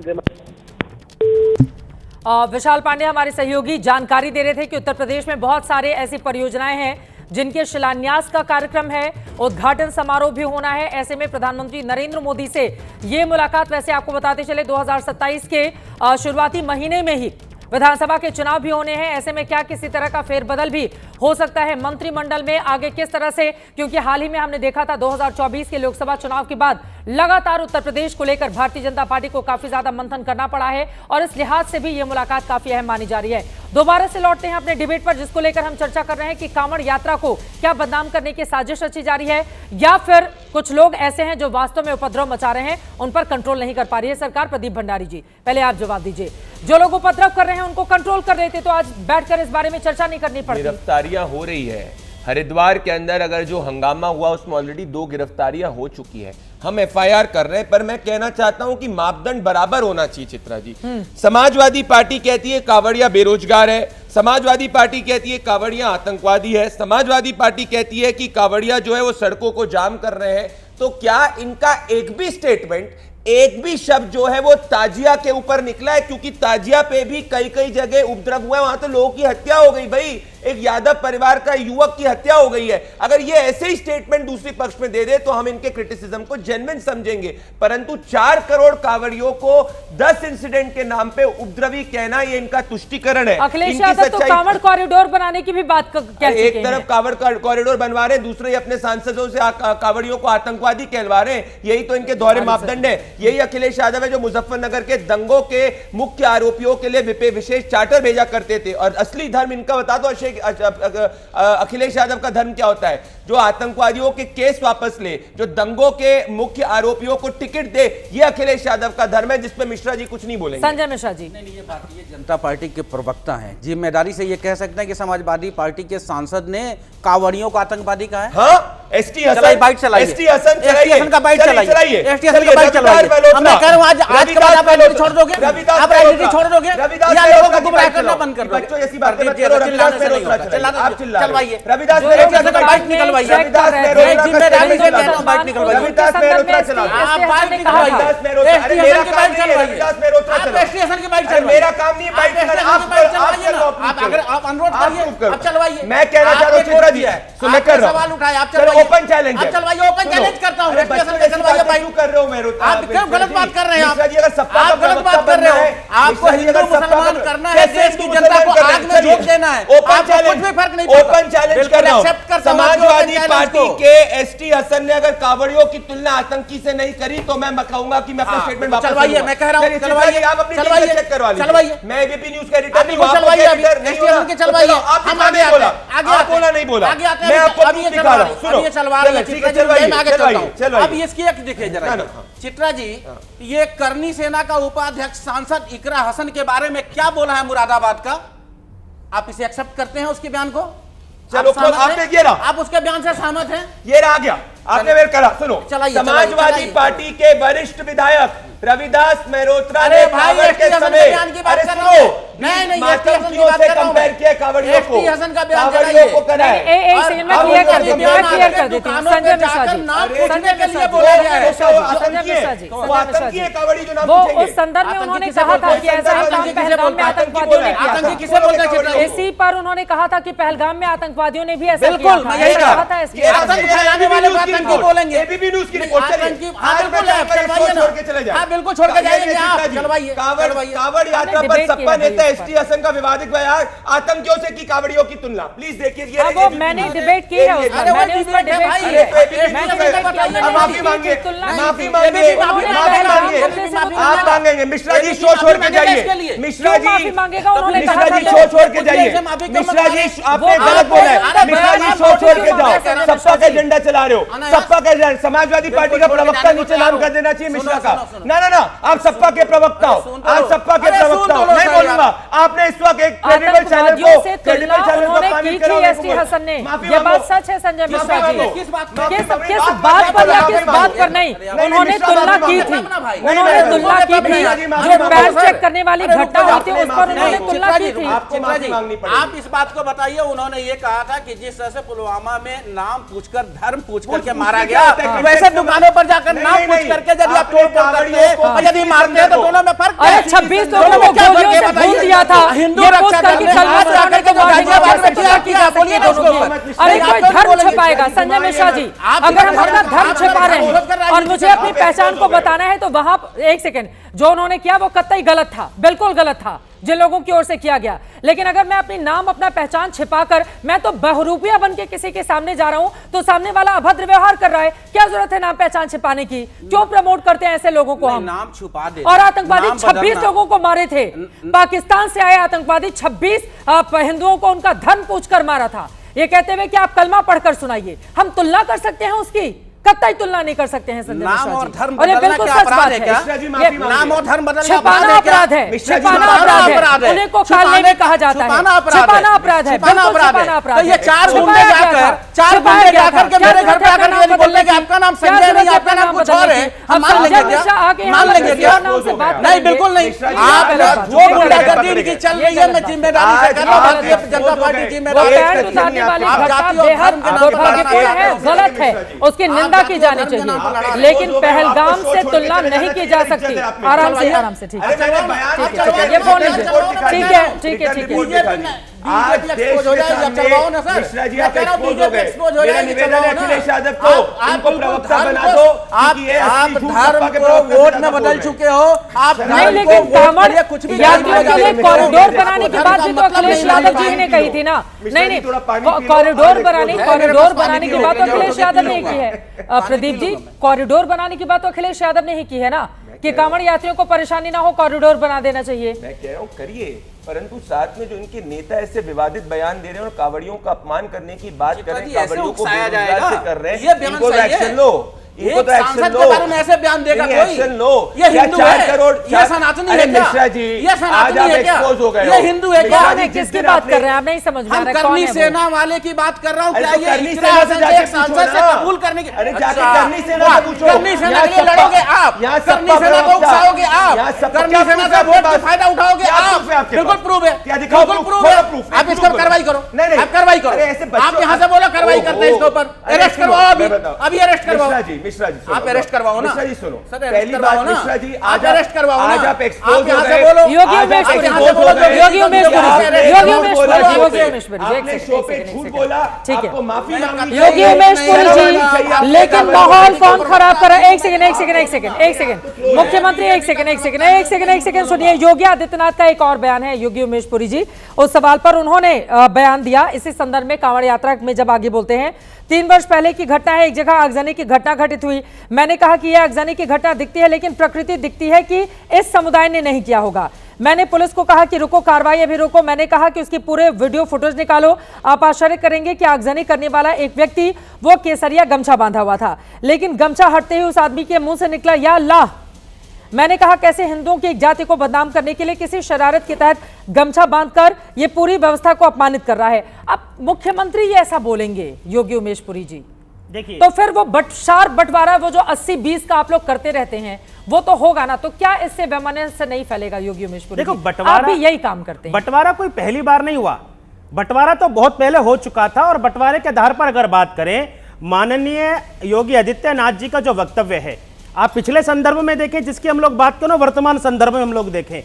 और विशाल पांडे हमारे सहयोगी जानकारी दे रहे थे कि उत्तर प्रदेश में बहुत सारे ऐसी परियोजनाएं हैं जिनके शिलान्यास का कार्यक्रम है, उद्घाटन समारोह भी होना है। ऐसे में प्रधानमंत्री नरेंद्र मोदी से ये मुलाकात, वैसे आपको बताते चले 2027 के शुरुआती महीने में ही विधानसभा के चुनाव भी होने हैं। ऐसे में क्या किसी तरह का फेरबदल भी हो सकता है मंत्रिमंडल में आगे किस तरह से, क्योंकि हाल ही में हमने देखा था 2024 के लोकसभा चुनाव के बाद लगातार उत्तर प्रदेश को लेकर भारतीय जनता पार्टी को काफी ज्यादा मंथन करना पड़ा है, और इस लिहाज से भी यह मुलाकात काफी अहम मानी जा रही है। दोबारा से लौटते हैं अपने डिबेट पर, जिसको लेकर हम चर्चा कर रहे हैं कि कांवड़ यात्रा को क्या बदनाम करने की साजिश रची जा रही है, या फिर कुछ लोग ऐसे हैं जो वास्तव में उपद्रव मचा रहे हैं, उन पर कंट्रोल नहीं कर पा रही है सरकार। प्रदीप भंडारी जी, पहले आप जवाब दीजिए। जो लोग उपद्रव कर रहे हैं उनको कंट्रोल कर रहे थे, तो आज बैठकर इस बारे में चर्चा नहीं करनी पड़ती? गिरफ्तारियां हो रही है हरिद्वार के अंदर, अगर जो हंगामा हुआ उसमें ऑलरेडी 2 गिरफ्तारियां हो चुकी है। हम एफआईआर कर रहे हैं, पर मैं कहना चाहता हूं कि मापदंड बराबर होना चाहिए। चित्रा जी, समाजवादी पार्टी कहती है कावड़िया बेरोजगार है, समाजवादी पार्टी कहती है कावड़िया आतंकवादी है, समाजवादी पार्टी कहती है कि कावड़िया जो है वो सड़कों को जाम कर रहे हैं। तो क्या इनका एक भी स्टेटमेंट, एक भी शब्द जो है वो ताजिया के ऊपर निकला है? क्योंकि ताजिया पे भी कई कई जगह उपद्रव हुआ है, वहां तो लोगों की हत्या हो गई भाई, एक यादव परिवार का युवक की हत्या हो गई है। अगर ये ऐसे ही स्टेटमेंट दूसरी पक्ष में दे दे तो हम इनके क्रिटिसिज्म को जेन्युइन समझेंगे, परंतु 4 करोड़ कावड़ियों को 10 इंसिडेंट के नाम पे उपद्रवी कहना ये इनका तुष्टीकरण है। अखिलेश यादव तो कांवड़ कॉरिडोर बनाने की भी बात एक तरफ कांवड़ कॉरिडोर बनवा रहे हैं, दूसरे अपने सांसदों से कावड़ियों को आतंकवादी कहलवा रहे हैं। यही तो इनके दोहरे मापदंड है। यही अखिलेश यादव है जो मुजफ्फरनगर के दंगों के मुख्य आरोपियों के लिए विशेष चार्टर भेजा करते थे। और असली धर्म इनका बता दो अखिलेश यादव का धर्म क्या होता है? जो आतंकवादियों के केस वापस ले, जो दंगों के मुख्य आरोपियों को टिकट दे, ये अखिलेश यादव का धर्म है, जिसपे मिश्रा जी कुछ नहीं बोलेंगे। संजय मिश्रा जी, नहीं, ये भारतीय जनता पार्टी के प्रवक्ता हैं, जिम्मेदारी से ये कह सकते हैं कि समाजवादी पार्टी के सांसद ने कावड़ियों को आतंकवादी कहा है। हाँ, एसटी हसन बाइट चलाइए, एसटी हसन का बाइट चलाइए, एसटी हसन का बाइट चलाइए। मैं कह रहा हूं आज के बाद आप राजनीति छोड़ दोगे, आप राजनीति छोड़ दोगे या लोगों को गुमराह करना बंद कर दोगे? बच्चों जैसी बातें मत करो। रविदास मेहरोत्रा आप चलवाइए, रविदास मेहरोत्रा का बाइट निकलवाइए, जिम्मेदारी से कहता हूं बाइट निकलवाइए, रविदास मेहरोत्रा चलाओ, आप बाइट निकलवाइए, रविदास मेहरोत्रा, अरे मेरा काम नहीं है, रविदास मेहरोत्रा चलाओ, एसटी हसन की बाइट चलाओ, मेरा काम नहीं है बाइट चलाना, आप अगर आप अनुरोध करिए आप चलवाइए। मैं कहना चाह रहा हूं चित्रा जी, सुन कर रहा हूं, सवाल उठाए आप चलवाइए, ओपन चैलेंज है, चलवाइए, ओपन चैलेंज करता हूं। चलवाइए बाइट कर रहे हो मेहरोत्रा, आप क्यों गलत बात कर रहे हैं? आप गलत बात कर रहे हो। आपको हिंदू मुसलमान करना है, देश की जनता को आग में झोंक देना है, ओपन चैलेंज, कुछ भी फर्क नहीं पड़ता। ओपन चैलेंज कर रहा हूं। समाजवादी पार्टी के एसटी हसन ने अगर कावड़ियों की तुलना आतंकी से नहीं करी तो मैं कहूंगा कि मैं अपना स्टेटमेंट वापस चलवाइए। मैं कह रहा हूं चलवाइए, आप अपनी चीजें चेक करवा लीजिए। चलवाइए, मैं एबीपी न्यूज का एडिटर नहीं हूं, चलवाइए, आप एडिटर नहीं हो, चलवाइए। हम आगे बोला, आप बोला नहीं बोला, मैं आपको प्रूफ दिखा रहा हूं। सुनो, ठीक है, चलवाइए। अब इसकी एक देखिए जरा चित्रा जी, ये करनी सेना का उपाध्यक्ष सांसद इकरा हसन के बारे में क्या बोला है मुरादाबाद का, आप इसे एक्सेप्ट करते हैं उसके बयान को? चलो आपने ये रहा, आप उसके बयान से सहमत हैं? ये रहा गया, आपने वेर करा। सुनो, समाजवादी पार्टी के वरिष्ठ विधायक रविदास मेहरोत्रा ने कावड़ के समय, अरे सुनो, नहीं आतंकियों से कंपेयर किया कावड़ियों को, कावड़ियों को करा है। क्लियर कर देती हूं संजय मिश्रा जी, संजय के लिए बोला गया है आतंकी है कावड़ी जो नाम वो उस संदर्भ में उन्होंने कहा था कि ऐसा ही काम पहलगाम में आतंकवादियों ने किया था। किसे बोलते हैं? इसी पर उन्होंने कहा था कि पहलगाम में आतंकवादियों ने भी ऐसा किया बिल्कुल, था, यही कहा था। इसके आतंक फैलाने वाले को आतंकी बोलेंगे, एबीपी न्यूज की रिपोर्ट चलिए, छोड़ के चले जाए, बिल्कुल छोड़ के जाएंगे आप, चलवाइए। कावड़ यात्रा पर सपा नेता एसटी हसन का विवादित बयान, आतंकियों से की कावड़ियों की तुलना, प्लीज देखिए। ये वो मैंने डिबेट की है, मैंने उस पर डिबेट की है, माफी मांगे, माफी मांगे, माफी मांगे, आप मांगेंगे। मिश्रा जी शो छोड़ के जाइए, मिश्रा जी माफी मांगेगा, उन्होंने कहा मिश्रा जी शो छोड़ के जाइए, मिश्रा जी आपने गलत बोला है, मिश्रा जी शो छोड़ के जाओ, सपा का एजेंडा चला रहे हो, सपा का समाजवादी पार्टी का प्रवक्ता नीचे नाम कर देना चाहिए मिश्रा का। ना आप सपा के प्रवक्ता हो, आप सपा के प्रवक्ता हो, नहीं बोलूंगा। आपने इस वक्त एक क्रेडिबल चैनल को एसटी हसन ने, ये बात सच है संजय मिश्रा जी, किस बात पर या किस बात पर नहीं, उन्होंने तुलना की थी, उन्होंने तुलना की थी, जो पैर चेक करने वाली घटना हुई थी उस पर उन्होंने तुलना की थी। आप इस बात को बताइए, उन्होंने ये कहा था कि जिस तरह से पुलवामा में नाम पूछकर धर्म पूछ करके मारा गया, वैसे दुकानों पर जाकर नाम पूछ करके यदि आप तोड़ फोड़ करते हैं और यदि मारते हैं तो दोनों में फर्क है। 26 लोगों को गोलियों से भून दिया था, हिंदू रक्षा दल ने अरे कोई धर्म छुपाएगा संजय मिश्रा जी, अगर हम अपना धर्म छुपा रहे हैं और मुझे अपनी पहचान को बताना है तो वहां एक सेकंड, जो उन्होंने किया वो कतई गलत था, बिल्कुल गलत था जिन लोगों की ओर से किया गया। लेकिन अगर मैं अपनी नाम अपना पहचान छिपाकर मैं तो बहरूपिया बन के किसी के सामने जा रहा हूं तो सामने वाला अभद्र व्यवहार कर रहा है, क्या जरूरत है नाम पहचान छिपाने की? क्यों प्रमोट करते हैं ऐसे लोगों को हम? नाम छुपा दे। और आतंकवादी 26 लोगों को मारे थे, पाकिस्तान से आए आतंकवादी 26 हिंदुओं को उनका धर्म पूछकर मारा था, ये कहते हुए कि आप कलमा पढ़कर सुनाइए। हम तुलना कर सकते हैं उसकी? कतई तुलना नहीं कर सकते हैं संजय नाम और मिश्रा धर्म जी। और ये बदलना बिल्कुल क्या सच अपराध बात है है। क्या? ये नाम और धर्म बदलना छिपाना अपराध है, छिपाना अपराध है, उन्हें को कालने में कहा जाता है, छिपाना अपराध है, छिपाना अपराध है। तो ये चार गुंडे जाकर के मेरे घर पे आकर ये बोलने कि आपका नाम संजय नहीं, आपका नाम कुछ और है, हम मान लेंगे क्या? मान लेंगे क्या? नहीं, बिल्कुल नहीं। आप जो गुंडागर्दी इनकी चल रही है, मैं जिम्मेदारी से कर रहा हूं, भारतीय जनता पार्टी जिम्मेदारी गलत है, उसकी निंदा की जानी चाहिए, लेकिन पहलगाम से तुलना नहीं की जा सकती। आराम से ठीक है, ये फोन ठीक है, ठीक है, ठीक है। आज देश के सामने मिश्रा जी आप एक्सपोज हो गए। मेरा निवेदन है अखिलेश यादव को उनको प्रवक्ता बना दो। आप धर्म को वोट में बदल चुके हो। आप नहीं, लेकिन कुछ भी यात्रियों के लिए कॉरिडोर बनाने की बात भी तो अखिलेश यादव जी ने कही थी ना। नहीं, कॉरिडोर बनाने की बात तो अखिलेश यादव ने की है। प्रदीप जी, कॉरिडोर बनाने की बात तो अखिलेश यादव ने ही की है ना, कि कांवड़ यात्रियों को परेशानी ना हो, कॉरिडोर बना देना चाहिए। मैं कह रहा हूँ करिए, परंतु साथ में जो इनके नेता ऐसे विवादित बयान दे रहे हैं और कांवड़ियों का अपमान करने की बात कर रहे हैं, कांवड़ियों को बेरोजगार से कर रहे हैं, इनको एक्शन लो, इनको तो एक्शन लो। बारे में ऐसे बयान देगा कोई? एक्शन लो। ये हिंदू 4 करोड़, ये सनातनी है क्या? मिश्रा जी, ये सनातनी है क्या? एक्सपोज हो गए। ये हिंदू है क्या? किसकी बात कर रहे हैं आप? नहीं समझ में आ रहा है। करनी सेना वाले की बात कर रहा हूँ। क्या ये करनी सेना से जाके सांसद से कबूल करने की? अरे जाके करनी सेना से पूछो। करनी सेना के लिए लड़ोगे आप? करनी सेना को उकसाओगे आप? करनी सेना का वोट का फायदा उठाओगे आप? बिल्कुल प्रूव है, बिल्कुल प्रूव है। आप इसको कार्रवाई करो, आप कार्रवाई करो। आप यहाँ से बोलो कार्रवाई करते हैं इसके ऊपर, अरेस्ट करवाओ अभी अरेस्ट करवाओ। मिश्रा जी आप अरेस्ट करवाओ ना। मिश्रा जी सुनो, पहली बात मिश्रा जी आज अरेस्ट करवाओ ना। आज आप एक्सपोज हो यहाँ से गए। बोलो, योगी उमेश पुरी, योगी उमेश पुरी, आपने शो पे झूठ बोला, ठीक है, आपको माफी मांगनी योगी उमेश पुरी जी, लेकिन माहौल कौन खराब कर रहा है? एक सेकंड, मुख्यमंत्री एक सेकंड सुनिए। योगी आदित्यनाथ का एक और बयान है, योगी उमेश पुरी जी उस सवाल पर उन्होंने बयान दिया इसी संदर्भ में। कांवड़ यात्रा में जब आगे बोलते हैं, 3 वर्ष पहले की घटना है, एक जगह आगजनी की घटना घटित हुई। मैंने कहा कि यह आगजनी की घटना दिखती है, लेकिन प्रकृति दिखती है कि इस समुदाय ने नहीं किया होगा। मैंने पुलिस को कहा कि रुको, कार्रवाई अभी रुको। मैंने कहा कि उसकी पूरे वीडियो फुटेज निकालो। आप आश्चर्य करेंगे कि आगजनी करने वाला एक व्यक्ति वो केसरिया गमछा बांधा हुआ था, लेकिन गमछा हटते ही उस आदमी के मुंह से निकला या अल्लाह। मैंने कहा कैसे हिंदुओं की एक जाति को बदनाम करने के लिए किसी शरारत के तहत गमछा बांधकर ये पूरी व्यवस्था को अपमानित कर रहा है। अब मुख्यमंत्री ये ऐसा बोलेंगे योगी उमेश पुरी जी, देखिए तो फिर वो बंटवारा वो जो 80-20 का आप लोग करते रहते हैं वो तो होगा ना। तो क्या इससे वैमनस्य से नहीं फैलेगा योगी उमेश पुरी? देखो, आप बंटवारा भी यही काम करते हैं। बंटवारा कोई पहली बार नहीं हुआ, बंटवारा तो बहुत पहले हो चुका था। और बंटवारे के आधार पर अगर बात करें, माननीय योगी आदित्यनाथ जी का जो वक्तव्य है, आप पिछले संदर्भ में देखें जिसकी हम लोग बात करें, वर्तमान संदर्भ में हम लोग देखें,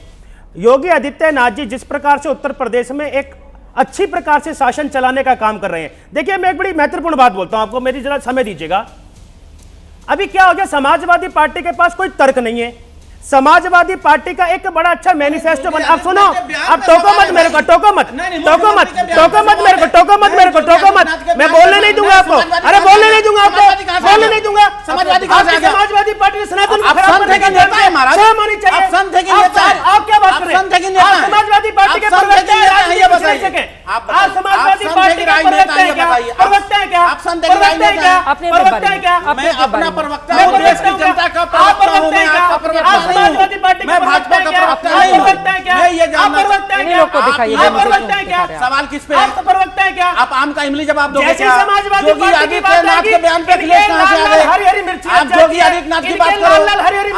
योगी आदित्यनाथ जी जिस प्रकार से उत्तर प्रदेश में एक अच्छी प्रकार से शासन चलाने का काम कर रहे हैं। देखिए, मैं एक बड़ी महत्वपूर्ण बात बोलता हूं आपको, मेरी जरा समय दीजिएगा। अभी क्या हो गया, समाजवादी पार्टी के पास कोई तर्क नहीं है। समाजवादी पार्टी का एक बड़ा अच्छा मैनिफेस्टो बना। आप सुनो, आप टोको मत मेरे को, टोको मत मेरे को, मैं बोलने नहीं दूंगा आपको। अरे बोलने नहीं दूंगा आपको, बोलने नहीं दूंगा। समाजवादी पार्टी ने सनातन को खराब करने का नेता है महाराज, शर्म आनी चाहिए। आप संत है कि नेता है? आप क्या बात कर रहे हैं? आप समाजवादी पार्टी के प्रवक्ता हैं, ये बताइए। आप समाजवादी पार्टी के प्रवक्ता हैं क्या? प्रवक्ता है क्या? आप संत है क्या? प्रवक्ता है क्या? मैं अपना प्रवक्ता हूं, देश की जनता का प्रवक्ता हूं, मैं आपका प्रवक्ता हूं। समाजवादी पार्टी मैं भाजपा का प्रवक्ता नहीं हूं। मैं ये जानना प्रवक्ता है क्या? लोग को दिखाइए, आप प्रवक्ता है क्या? सवाल किस पे? आप प्रवक्ता है क्या? आप आम का इमली जवाब दोगे जैसे क्या? समाजवादी योगी पार्टी की बात आदित्यनाथ के बयान पे अखिलेश कहां से आ गए? हरी मिर्ची आप योगी आदित्यनाथ की बात करो,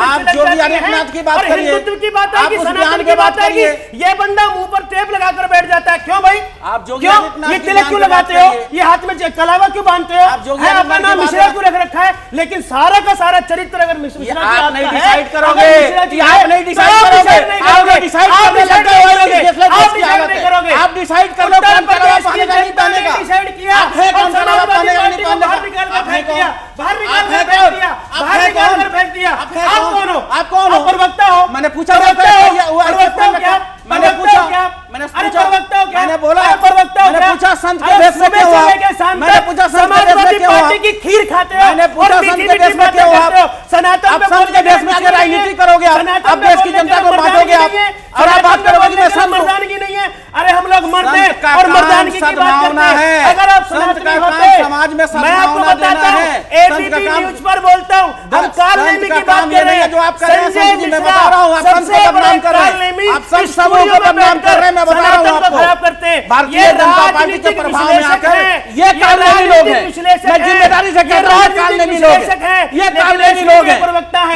आप योगी आदित्यनाथ की बात करिए। हिंदुत्व की बात है आप कि उस सनातन बयान की के बात बात है कि करिए। ये बंदा मुंह पर टेप लगाकर बैठ जाता है। क्यों भाई? आप योगी क्यों आदित्यनाथ ये के तिलक बयान क्यों की बात लगाते हो? करिए। ये हाथ में कलावा क्यों बांधते हो? आप योगी अपना आदित्यनाथ नाम की मिश्रा बात क्यों रख रखा है? लेकिन सारा का सारा चरित्र अगर मिश्रा जी आप नहीं आपका है, डिसाइड करोगे, अगर मिश्रा जी आप है, नहीं तो डिसाइड आप करोगे, डिसाइड नहीं आप करोगे, डिसाइड आप करने डिसाइड लग गए, नहीं करोगे, देश में आप देश की डिसाइड हालत नहीं है। करोगे। आप डिसाइड कर लो कौन कलावा पहनेगा नहीं पहनेगा। डिसाइड किया, आप है कौन और कलावा समाजवादी पहनेगा पार्टी नहीं को पहनेगा। बाहर निकाल कर आप है फेंक कौन? दिया, बाहर निकाल आप है कर फेंक कौन? दिया, आप बाहर है निकाल कौन? कर फेंक दिया। आप है आप कौन? कौन हो? आप कौन हो? प्रवक्ता हो? मैंने पूछा प्रवक्ता हो? वो प्रवक्ता हो क्या? मैंने पूछा क्या? मैंने अरे पूछा प्रवक्ता हो क्या? मैंने बोला अरे प्रवक्ता हो मैंने क्या? पूछा संत के अरे भेष में सुबह क्यों से आप? लेकर शाम मैंने तक पूछा संत के भेष में समाजवादी क्यों पार्टी आप? की खीर खाते हो मैंने पूछा और संत मीठी के भेष मीठी में बातें क्यों करते हो। आप? सनातन अब पे संत के बोलने भेष में की क्या राजनीति करोगे आप? सनातन अब पे देश की बोलने जनता को की बांटोगे आप? मर्दानगी नहीं है। और आप बात सनातन पे करोगे कि बोलने मैं की संत हूं? मर्दानगी नहीं है। अरे हम लोग मरते संत का और काम मर्दानगी की बात सद्भावना करते हैं। है। अगर आप संत सनातनी का होते, काम समाज में मैं आपको बताता हूँ, एबीपी न्यूज पर बोलता हूँ, हम कालनेमी की बात कर रहे हैं। जो आप कर रहे हैं संत जी, मैं बता रहा हूँ, आप संत को बदनाम कर रहे हैं, आप संत सबों को बदनाम कर रहे हैं, मैं बता रहा हूँ आपको। खराब करते हैं भारतीय जनता पार्टी के प्रभाव में आकर ये कालनेमी लोग हैं, मैं जिम्मेदारी से कह रहा हूँ, कालनेमी लोग हैं, ये कालनेमी लोग हैं,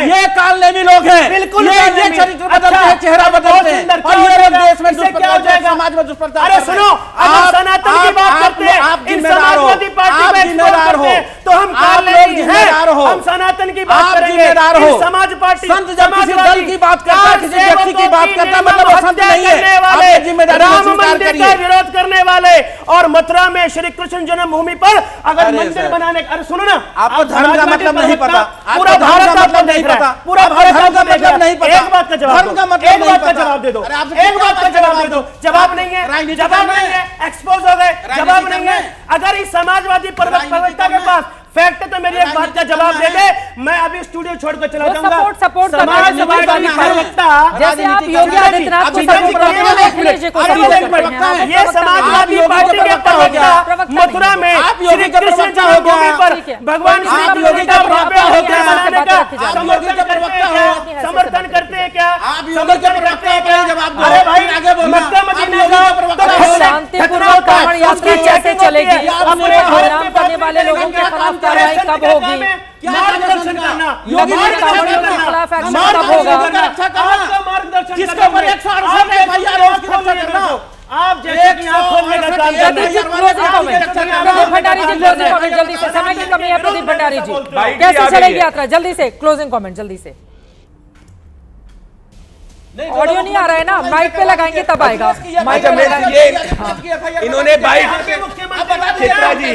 ये कालनेमी लोग हैं, बिल्कुल ये चरित्र बदलते हैं, चेहरा बदलते हैं, और ये लोग देश में दुष्प्रचार, समाज में दुष्प्रचार। अरे सुनो, अगर सनातन की बात करते हैं, आप इन जिम्मेदार हो, समाजवादी पार्टी आप में जिम्मेदार हो, तो हम आप लोग जिम्मेदार हो, हम सनातन की बात आप करेंगे, जिम्मेदार हो। समाज पार्टी संत जब किसी दल की बात करता है, किसी व्यक्ति की बात करता है, मतलब वो संत नहीं है, आप जिम्मेदारी राम स्वीकार मंदिर का करिए। विरोध करने वाले और मथुरा में श्री कृष्ण जन्मभूमि पर अगर मंदिर बनाने, अरे सुनो ना, आपको धर्म का मतलब नहीं पता, पूरा भारत का मतलब नहीं पता, पूरा भारत धर्म का मतलब नहीं पता, एक बात का जवाब, धर्म का मतलब एक नहीं बात का पता। जवाब दे दो, अरे आप एक बात का जवाब दे दो, जवाब नहीं है, जवाब नहीं है, एक्सपोज हो गए, जवाब नहीं है। अगर इस समाजवादी प्रवक्ता के पास फैक्ट है तो मेरी एक बात का जवाब दे दे, मैं अभी स्टूडियो छोड़कर चला जाऊंगा। सपोर्ट कर रहे हैं समाजवादी प्रवक्ता, जैसे आप योगी आदित्यनाथ को सपोर्ट करते हैं, अखिलेश जी को सपोर्ट करते हैं। ये समाजवादी पार्टी के प्रवक्ता मथुरा में श्री कृष्ण जन्मभूमि पर भगवान श्री कृष्ण का भव्य होकर मनाने का समर्थन करते हैं क्या? आप योगी के प्रवक्ता हैं, जवाब दो। अरे भाई आगे बोलना, मक्का मदीना जाओ, शांतिपूर्वक कांवड़ यात्रा कैसे चलेगी? अपने बदनाम करने वाले लोगों के खिलाफ कार्रवाई कब होगी? मार्गदर्शन करना, योगी कांवड़ियों के खिलाफ एक्शन कब होगा? मार्गदर्शन जिसके ऊपर 168 एफआईआर हो, उसकी रक्षा करना। आप जैसे कि आंख खोलने का काम करते हैं। प्रदीप भंडारी जी क्लोजिंग कमेंट जल्दी से, समय की कमी है प्रदीप भंडारी जी, कैसे चलेगी यात्रा? जल्दी से क्लोजिंग कमेंट जल्दी से। ऑडियो नहीं आ रहा है ना, माइक पे लगाएंगे तब आएगा। माइक पे लगाएंगे। इन्होंने बाइट, चित्रा जी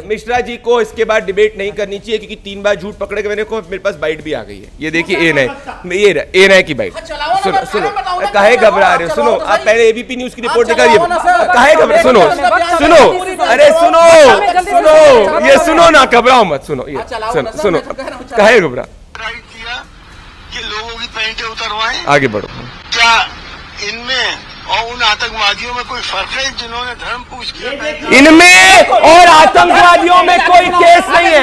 मिश्रा जी को इसके बाद डिबेट नहीं करनी चाहिए, क्योंकि 3 बार झूठ पकड़े गए। मेरे पास बाइट भी आ गई है, ये देखिए ए नए की बाइट। सुनो काहे घबरा रहे हो? सुनो, आप पहले एबीपी न्यूज की रिपोर्ट दिखा, काहे घबरा? सुनो अरे सुनो, ये सुनो ना, घबराओ मत, सुनो ये सुनो काहे घबरा? कि लोगों की पैंटें उतरवाएं, आगे बढ़ो। क्या इनमें और उन आतंकवादियों में कोई फर्क है जिन्होंने धर्म पूछ किया? इनमें और आतंकवादियों में कोई केस नहीं है।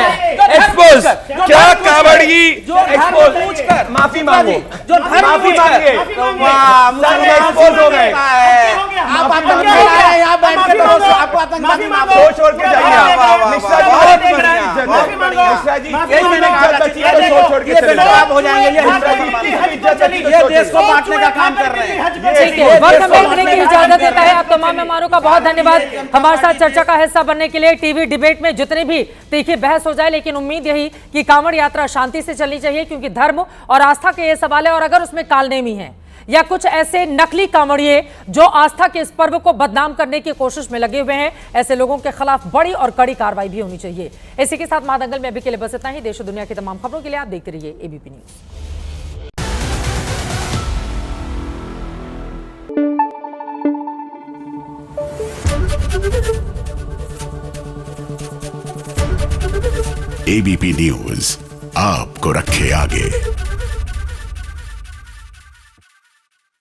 एक्सपोज क्या कावड़ी एक्सपोज, माफी मांगो, माफी मांगे, एक्सपोज हो गए। आप यहाँ बैठ के आपको आतंकवादी छोड़ के जाइए। मिश्रा जी हो जाएंगे, ये देश को बांटने का काम कर रहे हैं। देखने की इजाजत देता है। आप तमाम मेहमानों का बहुत धन्यवाद हमारे साथ चर्चा का हिस्सा बनने के लिए। टीवी डिबेट में जितनी भी तीखी बहस हो जाए, लेकिन उम्मीद यही कि कांवड़ यात्रा शांति से चलनी चाहिए, क्योंकि धर्म और आस्था के ये सवाल है। और अगर उसमें कालनेमी है या कुछ ऐसे नकली कांवड़िए जो आस्था के इस पर्व को बदनाम करने की कोशिश में लगे हुए हैं, ऐसे लोगों के खिलाफ बड़ी और कड़ी कार्रवाई भी होनी चाहिए। इसी के साथ महादंगल में अभी के लिए बस इतना ही। देश और दुनिया की तमाम खबरों के लिए आप देखते रहिए एबीपी न्यूज। एबीपी न्यूज आपको रखे आगे।